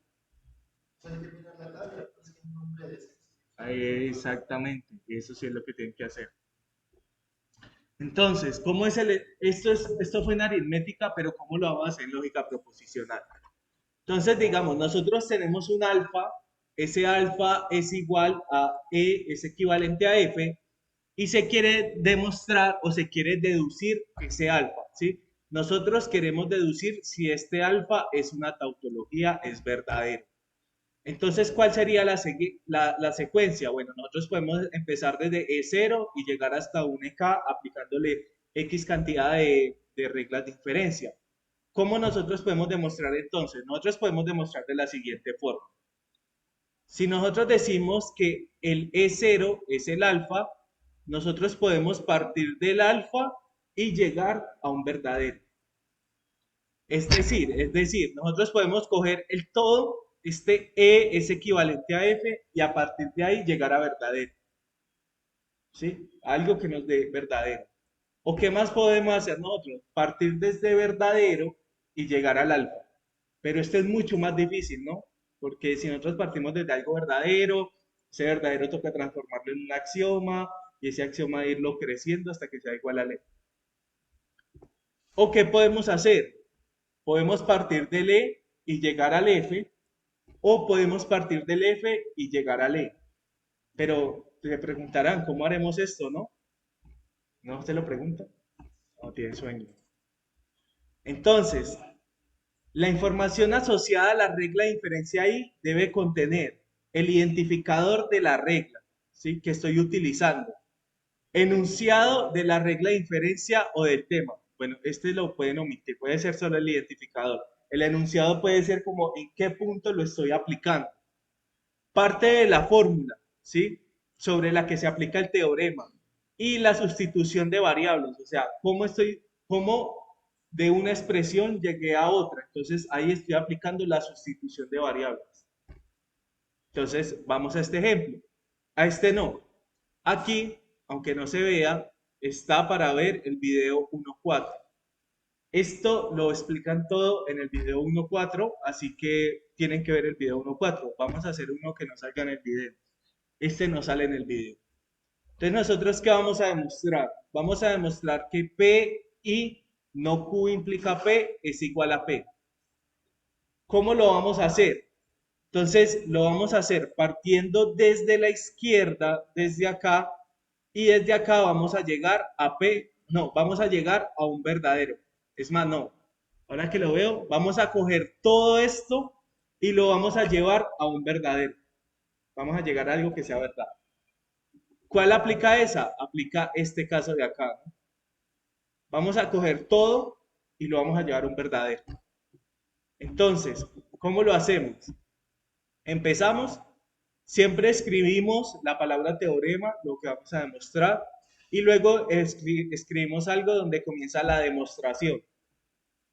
Ahí, exactamente, eso sí es lo que tienen que hacer. Entonces, ¿cómo es esto fue en aritmética, pero ¿cómo lo vamos a hacer en lógica proposicional? Entonces, digamos, nosotros tenemos un alfa, ese alfa es igual a E, es equivalente a F, y se quiere demostrar o se quiere deducir ese alfa, ¿sí? Nosotros queremos deducir si este alfa es una tautología, es verdadero. Entonces, ¿cuál sería la secuencia? Bueno, nosotros podemos empezar desde E0 y llegar hasta un EK aplicándole X cantidad de reglas de inferencia. ¿Cómo nosotros podemos demostrar entonces? Nosotros podemos demostrar de la siguiente forma. Si nosotros decimos que el E0 es el alfa, nosotros podemos partir del alfa y llegar a un verdadero. Es decir, nosotros podemos coger el todo, este E es equivalente a F y a partir de ahí llegar a verdadero. ¿Sí? Algo que nos dé verdadero. ¿O qué más podemos hacer nosotros? Partir desde verdadero y llegar al alfa. Pero esto es mucho más difícil, ¿no? Porque si nosotros partimos desde algo verdadero, ese verdadero toca transformarlo en un axioma y ese axioma irlo creciendo hasta que sea igual a E. ¿O qué podemos hacer? Podemos partir del E y llegar al F, o podemos partir del F y llegar al E. Pero se preguntarán, ¿cómo haremos esto, no? ¿No se lo preguntan? No tiene sueño. Entonces, la información asociada a la regla de inferencia I debe contener el identificador de la regla, ¿sí?, que estoy utilizando, enunciado de la regla de inferencia o del tema. Bueno, este lo pueden omitir, puede ser solo el identificador. El enunciado puede ser como en qué punto lo estoy aplicando. Parte de la fórmula, ¿sí? Sobre la que se aplica el teorema. Y la sustitución de variables, o sea, cómo de una expresión llegué a otra. Entonces, ahí estoy aplicando la sustitución de variables. Entonces, vamos a este ejemplo. A este no. Aquí, aunque no se vea, está para ver el video 1.4. Esto lo explican todo en el video 1.4, así que tienen que ver el video 1.4. Vamos a hacer uno que no salga en el video. Este no sale en el video. Entonces, ¿nosotros qué vamos a demostrar? Vamos a demostrar que P y no Q implica P es igual a P. ¿Cómo lo vamos a hacer? Entonces, lo vamos a hacer partiendo desde la izquierda, desde acá, y desde acá vamos a llegar a P, no, vamos a llegar a un verdadero. Es más, no. Ahora que lo veo, vamos a coger todo esto y lo vamos a llevar a un verdadero. Vamos a llegar a algo que sea verdad. ¿Cuál aplica esa? Aplica este caso de acá, ¿no? Vamos a coger todo y lo vamos a llevar a un verdadero. Entonces, ¿cómo lo hacemos? Empezamos, siempre escribimos la palabra teorema, lo que vamos a demostrar, y luego escribimos algo donde comienza la demostración.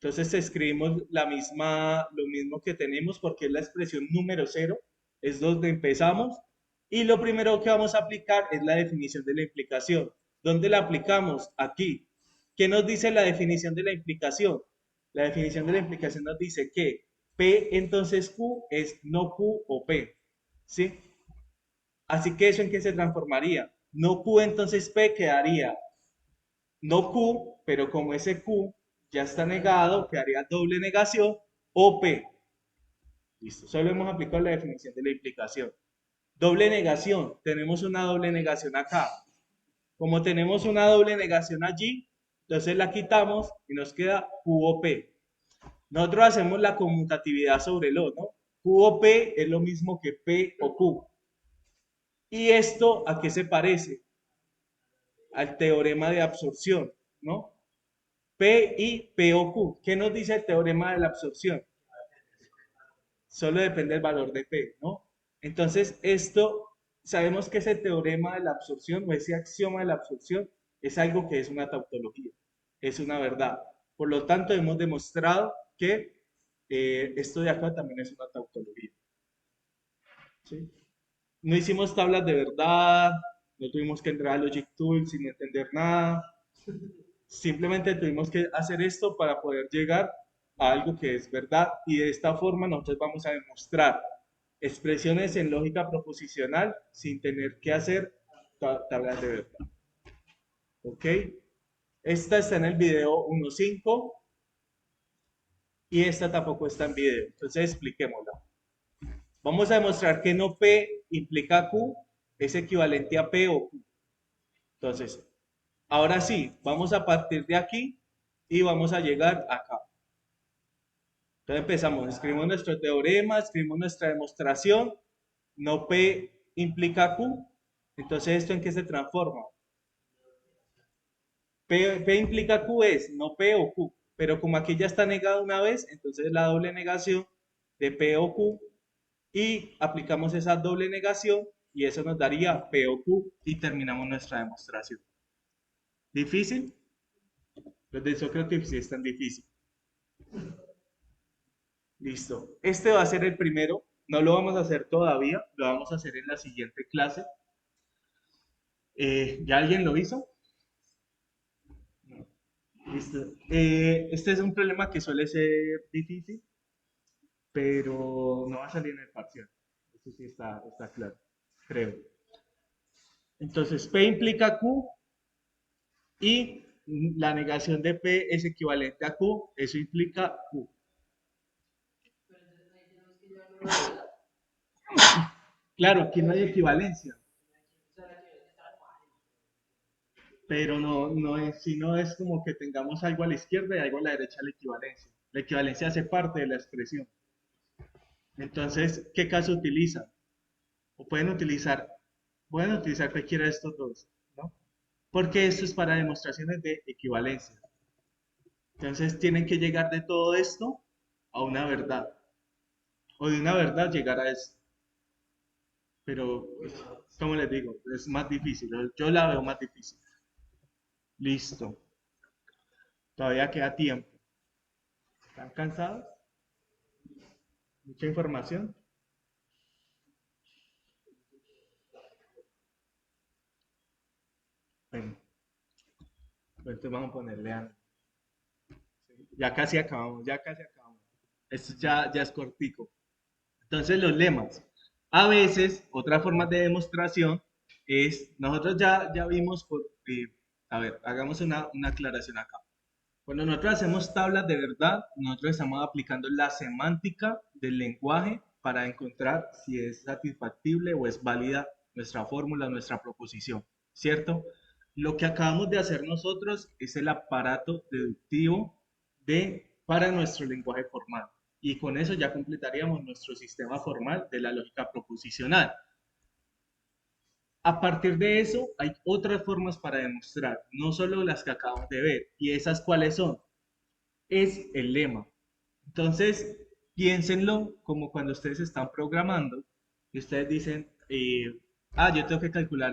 Entonces escribimos lo mismo que tenemos porque es la expresión número 0, es donde empezamos, y lo primero que vamos a aplicar es la definición de la implicación. ¿Dónde la aplicamos? Aquí. ¿Qué nos dice la definición de la implicación? La definición de la implicación nos dice que P entonces Q es no Q o P, ¿sí? Así que eso en qué se transformaría. No Q entonces P quedaría no Q, pero como ese Q ya está negado, quedaría doble negación o P. Listo, solo hemos aplicado la definición de la implicación. Doble negación, tenemos una doble negación acá. Como tenemos una doble negación allí, entonces la quitamos y nos queda Q o P. Nosotros hacemos la conmutatividad sobre lo, ¿no? Q o P es lo mismo que P o Q. ¿Y esto a qué se parece? Al teorema de absorción, ¿no? P y P o Q. ¿Qué nos dice el teorema de la absorción? Solo depende del valor de P, ¿no? Entonces, sabemos que ese teorema de la absorción o ese axioma de la absorción es algo que es una tautología, es una verdad. Por lo tanto, hemos demostrado que esto de acá también es una tautología. ¿Sí? No hicimos tablas de verdad, no tuvimos que entrar a Logic Tool sin entender nada. Simplemente tuvimos que hacer esto para poder llegar a algo que es verdad y de esta forma nosotros vamos a demostrar expresiones en lógica proposicional sin tener que hacer tablas de verdad. ¿Ok? Esta está en el video 1.5 y esta tampoco está en video. Entonces expliquémosla. Vamos a demostrar que no P implica Q es equivalente a P o Q. Entonces, ahora sí, vamos a partir de aquí y vamos a llegar acá. Entonces empezamos, escribimos nuestro teorema, escribimos nuestra demostración, no P implica Q, entonces ¿esto en qué se transforma? P implica Q es no P o Q, pero como aquí ya está negado una vez, entonces la doble negación de P o Q y aplicamos esa doble negación y eso nos daría P o Q y terminamos nuestra demostración. ¿Difícil? Los de Sócrates sí es tan difícil. Listo. Este va a ser el primero. No lo vamos a hacer todavía. Lo vamos a hacer en la siguiente clase. ¿Ya alguien lo hizo? No. Listo. Este es un problema que suele ser difícil, pero no va a salir en el parcial. Eso sí está claro, creo. Entonces, P implica Q y la negación de P es equivalente a Q. Eso implica Q. Claro, aquí no hay equivalencia. Pero no es, sino es como que tengamos algo a la izquierda y algo a la derecha la equivalencia. La equivalencia hace parte de la expresión. Entonces, ¿qué caso utilizan? O pueden utilizar cualquiera de estos dos, ¿no? Porque esto es para demostraciones de equivalencia. Entonces tienen que llegar de todo esto a una verdad. O de una verdad llegar a eso. Pero, pues, como les digo, es más difícil. Yo la veo más difícil. Listo. Todavía queda tiempo. ¿Están cansados? ¿Mucha información? Bueno, pues entonces vamos a ponerle a... Ya casi acabamos, ya casi acabamos. Esto ya es cortico. Entonces los lemas. A veces, otra forma de demostración es, nosotros ya vimos, a ver, hagamos una aclaración acá. Cuando nosotros hacemos tablas de verdad, nosotros estamos aplicando la semántica del lenguaje para encontrar si es satisfactible o es válida nuestra fórmula, nuestra proposición, ¿cierto? Lo que acabamos de hacer nosotros es el aparato deductivo para nuestro lenguaje formal. Y con eso ya completaríamos nuestro sistema formal de la lógica proposicional. A partir de eso, hay otras formas para demostrar, no solo las que acabamos de ver. ¿Y esas cuáles son? Es el lema. Entonces, piénsenlo como cuando ustedes están programando y ustedes dicen, yo tengo que calcular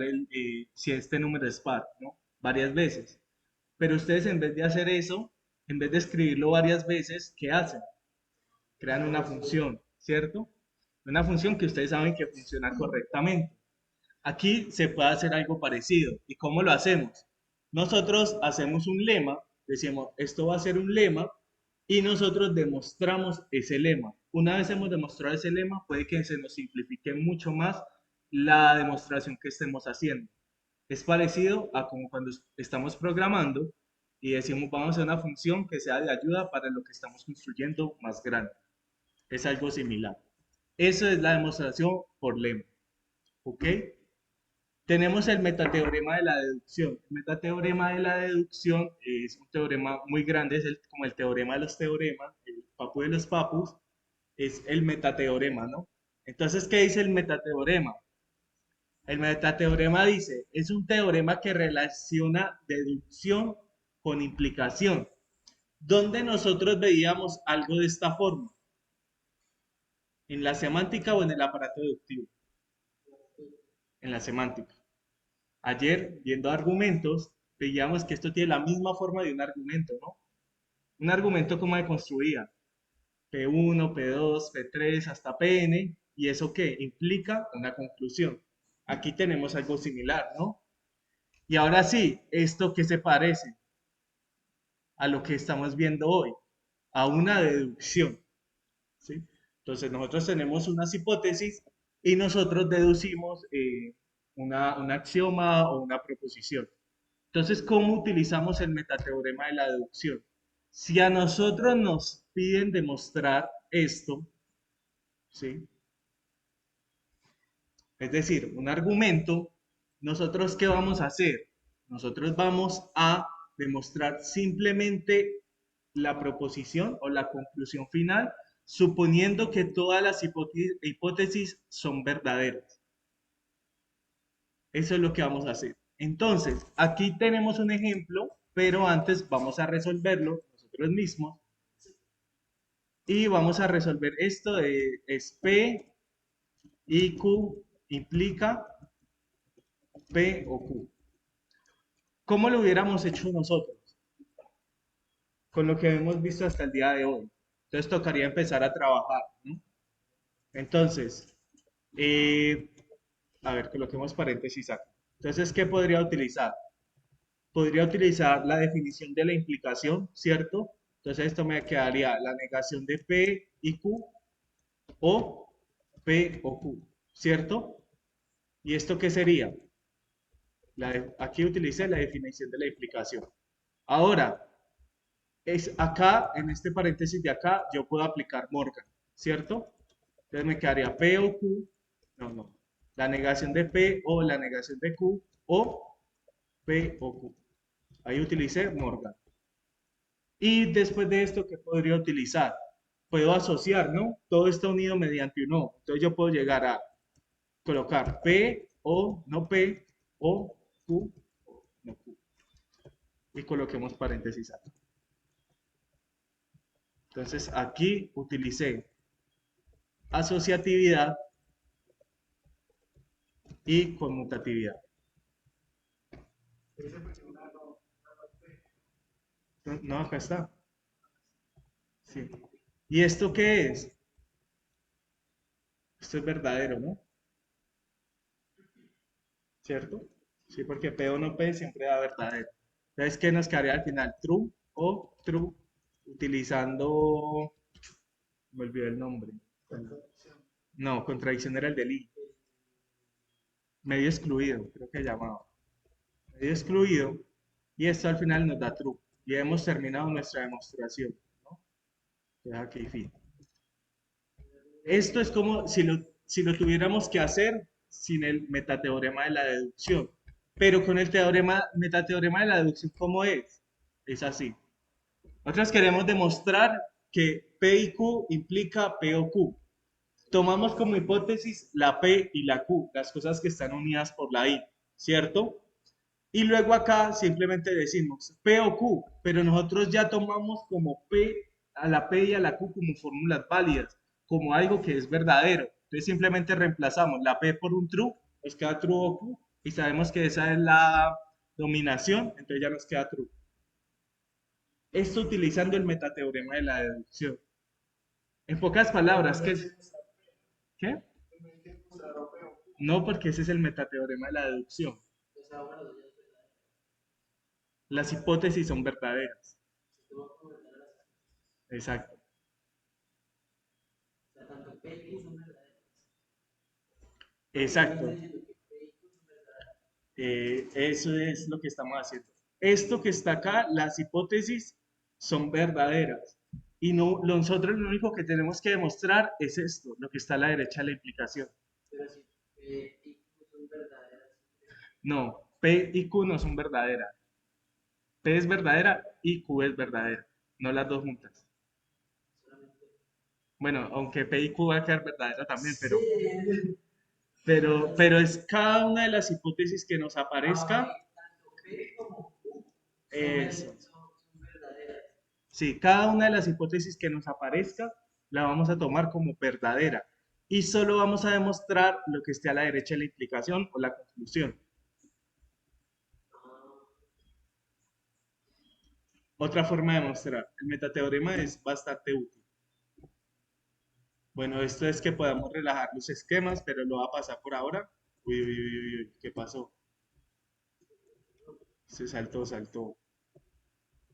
si este número es par, ¿no? Varias veces. Pero ustedes en vez de hacer eso, en vez de escribirlo varias veces, ¿qué hacen? Crean una función, ¿cierto? Una función que ustedes saben que funciona correctamente. Aquí se puede hacer algo parecido. ¿Y cómo lo hacemos? Nosotros hacemos un lema, decimos, esto va a ser un lema, y nosotros demostramos ese lema. Una vez hemos demostrado ese lema, puede que se nos simplifique mucho más la demostración que estemos haciendo. Es parecido a como cuando estamos programando y decimos, vamos a hacer una función que sea de ayuda para lo que estamos construyendo más grande. Es algo similar. Eso es la demostración por lema. ¿Ok? Tenemos el metateorema de la deducción. El metateorema de la deducción es un teorema muy grande, es como el teorema de los teoremas, el papu de los papus, es el metateorema, ¿no? Entonces, ¿qué dice el metateorema? El metateorema dice, es un teorema que relaciona deducción con implicación. ¿Dónde nosotros veíamos algo de esta forma? ¿En la semántica o en el aparato deductivo? En la semántica. Ayer, viendo argumentos, veíamos que esto tiene la misma forma de un argumento, ¿no? Un argumento como se construía, P1, P2, P3, hasta Pn, ¿y eso qué? Implica una conclusión. Aquí tenemos algo similar, ¿no? Y ahora sí, ¿esto qué se parece a lo que estamos viendo hoy? A una deducción, ¿sí? Entonces nosotros tenemos unas hipótesis y nosotros deducimos un axioma o una proposición. Entonces, ¿cómo utilizamos el metateorema de la deducción? Si a nosotros nos piden demostrar esto, ¿sí? Es decir, un argumento, ¿nosotros qué vamos a hacer? Nosotros vamos a demostrar simplemente la proposición o la conclusión final, suponiendo que todas las hipótesis son verdaderas. Eso es lo que vamos a hacer. Entonces, aquí tenemos un ejemplo, pero antes vamos a resolverlo nosotros mismos. Y vamos a resolver esto de es P y Q implica P o Q. ¿Cómo lo hubiéramos hecho nosotros? Con lo que hemos visto hasta el día de hoy. Entonces tocaría empezar a trabajar, ¿no? Entonces, a ver, coloquemos paréntesis acá. Entonces, ¿qué podría utilizar? Podría utilizar la definición de la implicación, ¿cierto? Entonces esto me quedaría la negación de P y Q o P o Q, ¿cierto? ¿Y esto qué sería? Aquí utilicé la definición de la implicación. Ahora, acá, en este paréntesis de acá, yo puedo aplicar Morgan, ¿cierto? Entonces me quedaría P o Q, no, la negación de P o la negación de Q o P o Q. Ahí utilicé Morgan. Y después de esto, ¿qué podría utilizar? Puedo asociar, ¿no? Todo está unido mediante un O. Entonces yo puedo llegar a colocar P o no P o Q o no Q. Y coloquemos paréntesis acá. Entonces aquí utilicé asociatividad y conmutatividad. No, acá está. Sí. ¿Y esto qué es? Esto es verdadero, ¿no? ¿Cierto? Sí, porque P o no P siempre da verdadero. Entonces, ¿qué nos quedaría al final? True o true, utilizando, me olvidé el nombre. No, contradicción era el del I. Medio excluido, creo que llamado. Medio excluido. Y esto al final nos da true. Y hemos terminado nuestra demostración, ¿no? Entonces aquí fin. Esto es como si lo tuviéramos que hacer sin el metateorema de la deducción. Pero con el metateorema de la deducción, ¿cómo es? Es así. Nosotros queremos demostrar que P y Q implica P o Q. Tomamos como hipótesis la P y la Q, las cosas que están unidas por la I, ¿cierto? Y luego acá simplemente decimos P o Q, pero nosotros ya tomamos como P a la P y a la Q como fórmulas válidas, como algo que es verdadero. Entonces simplemente reemplazamos la P por un true, nos queda true o Q, y sabemos que esa es la dominación, entonces ya nos queda true. Esto utilizando el metateorema de la deducción. En pocas palabras, ¿qué es? ¿Qué? No, porque ese es el metateorema de la deducción. O sea, bueno, ya es verdad. Las hipótesis son verdaderas. Se tuvo que comentar las Exacto. O sea, tanto P y Q son verdaderas. Exacto. Estás diciendo que P y Q son verdaderas. Eso es lo que estamos haciendo. Esto que está acá, las hipótesis son verdaderas. Y no, nosotros lo único que tenemos que demostrar es esto, lo que está a la derecha de la implicación. Pero si P y Q son verdaderas, No, P y Q no son verdaderas. P es verdadera y Q es verdadera, no las dos juntas. solamente. Bueno, aunque P y Q va a quedar verdadera también, Sí. pero es cada una de las hipótesis que nos aparezca. Tanto P como Q Eso. son verdaderas. Sí, cada una de las hipótesis que nos aparezca la vamos a tomar como verdadera y solo vamos a demostrar lo que esté a la derecha de la implicación o la conclusión. Otra forma de demostrar. El metateorema es bastante útil. Bueno, esto es que podamos relajar los esquemas, pero lo va a pasar por ahora. Uy, uy, uy, uy, ¿qué pasó? Se saltó.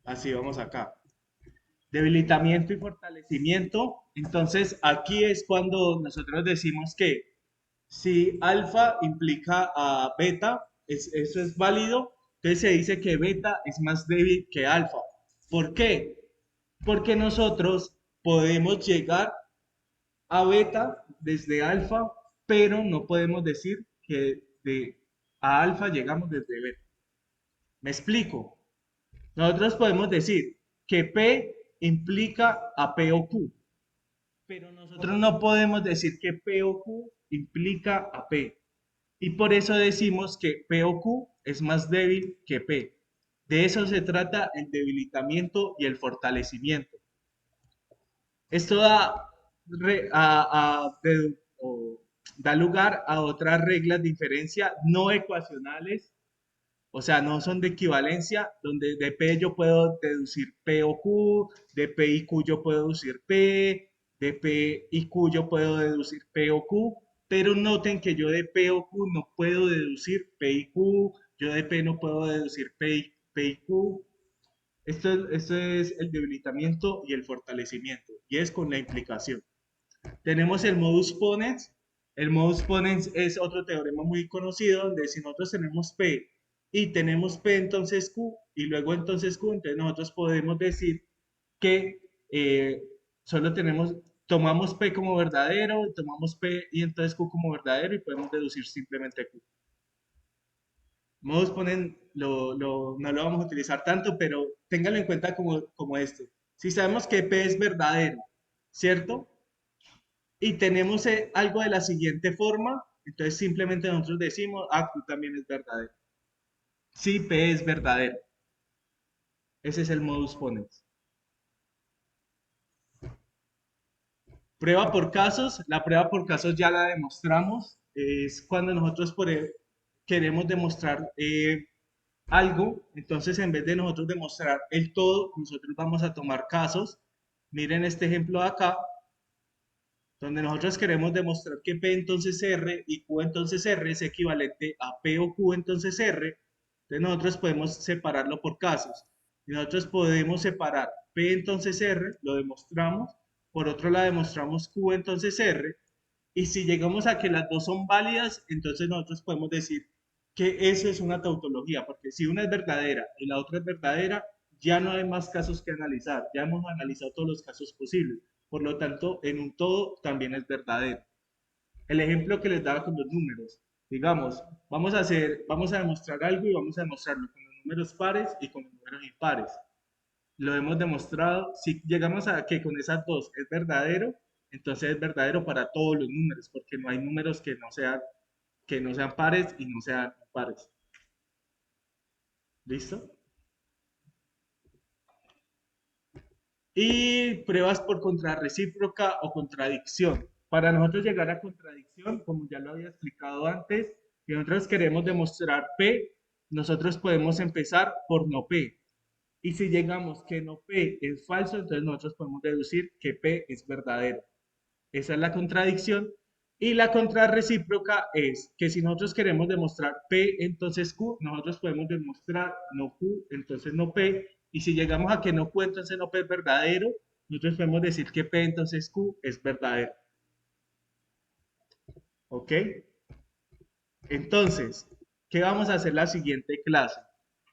Así vamos acá. Debilitamiento y fortalecimiento. Entonces, aquí es cuando nosotros decimos que si alfa implica a beta, eso es válido. Entonces se dice que beta es más débil que alfa. ¿Por qué? Porque nosotros podemos llegar a beta desde alfa, pero no podemos decir que a alfa llegamos desde beta. ¿Me explico? Nosotros podemos decir que P implica a P o Q, pero nosotros no podemos decir que P o Q implica a P. Y por eso decimos que P o Q es más débil que P. De eso se trata el debilitamiento y el fortalecimiento. Esto da lugar a otras reglas de inferencia no ecuacionales, o sea, no son de equivalencia, donde de P yo puedo deducir P o Q, de P y Q yo puedo deducir P, de P y Q yo puedo deducir P o Q, pero noten que yo de P o Q no puedo deducir P y Q, yo de P no puedo deducir P y Q. Esto es el debilitamiento y el fortalecimiento, y es con la implicación. Tenemos el modus ponens. El modus ponens es otro teorema muy conocido, donde si nosotros tenemos P y tenemos P entonces Q, y luego entonces Q, entonces nosotros podemos decir que solo tomamos P como verdadero, tomamos P y entonces Q como verdadero, y podemos deducir simplemente Q. Modus ponens no lo vamos a utilizar tanto, pero ténganlo en cuenta como esto. Si sabemos que P es verdadero, ¿cierto? Y tenemos algo de la siguiente forma, entonces simplemente nosotros decimos, Q también es verdadero. Si P es verdadero. Ese es el modus ponens. Prueba por casos, la prueba por casos ya la demostramos, es cuando nosotros queremos demostrar algo, entonces en vez de nosotros demostrar el todo, nosotros vamos a tomar casos. Miren este ejemplo de acá, donde nosotros queremos demostrar que P entonces R y Q entonces R es equivalente a P o Q entonces R, entonces nosotros podemos separarlo por casos. Y nosotros podemos separar P entonces R, lo demostramos, por otro lado demostramos Q entonces R, y si llegamos a que las dos son válidas, entonces nosotros podemos decir que eso es una tautología, porque si una es verdadera y la otra es verdadera, ya no hay más casos que analizar, ya hemos analizado todos los casos posibles. Por lo tanto, en un todo también es verdadero. El ejemplo que les daba con los números, digamos, vamos a demostrar algo y vamos a demostrarlo con los números pares y con los números impares. Lo hemos demostrado, si llegamos a que con esas dos es verdadero, entonces es verdadero para todos los números, porque no hay números que no sean pares y no sean impares. ¿Listo? Y pruebas por contrarrecíproca o contradicción. Para nosotros llegar a contradicción, como ya lo había explicado antes, si nosotros queremos demostrar P, nosotros podemos empezar por no P. Y si llegamos que no P es falso, entonces nosotros podemos deducir que P es verdadero. Esa es la contradicción. Y la contrarrecíproca es que si nosotros queremos demostrar P, entonces Q, nosotros podemos demostrar no Q, entonces no P. Y si llegamos a que no Q, entonces no P es verdadero, nosotros podemos decir que P, entonces Q es verdadero. ¿Ok? Entonces, ¿qué vamos a hacer la siguiente clase?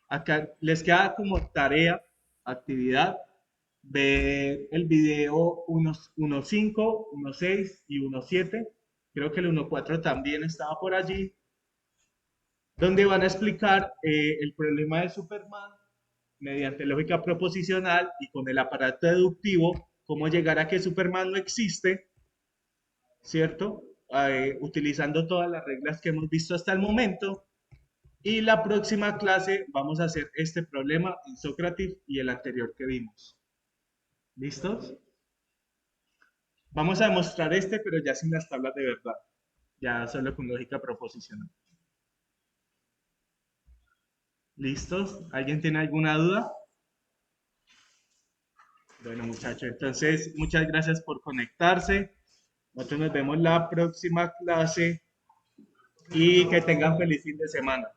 Acá les queda como tarea, actividad, ver el video 1.5, 1.6 y 1.7. Creo que el 1.4 también estaba por allí, donde van a explicar el problema de Superman mediante lógica proposicional y con el aparato deductivo, cómo llegar a que Superman no existe, ¿cierto? Utilizando todas las reglas que hemos visto hasta el momento. Y la próxima clase vamos a hacer este problema en Sócrates y el anterior que vimos. ¿Listos? Vamos a demostrar este, pero ya sin las tablas de verdad. Ya solo con lógica proposicional. ¿Listos? ¿Alguien tiene alguna duda? Bueno, muchachos, entonces muchas gracias por conectarse. Nosotros nos vemos la próxima clase y que tengan feliz fin de semana.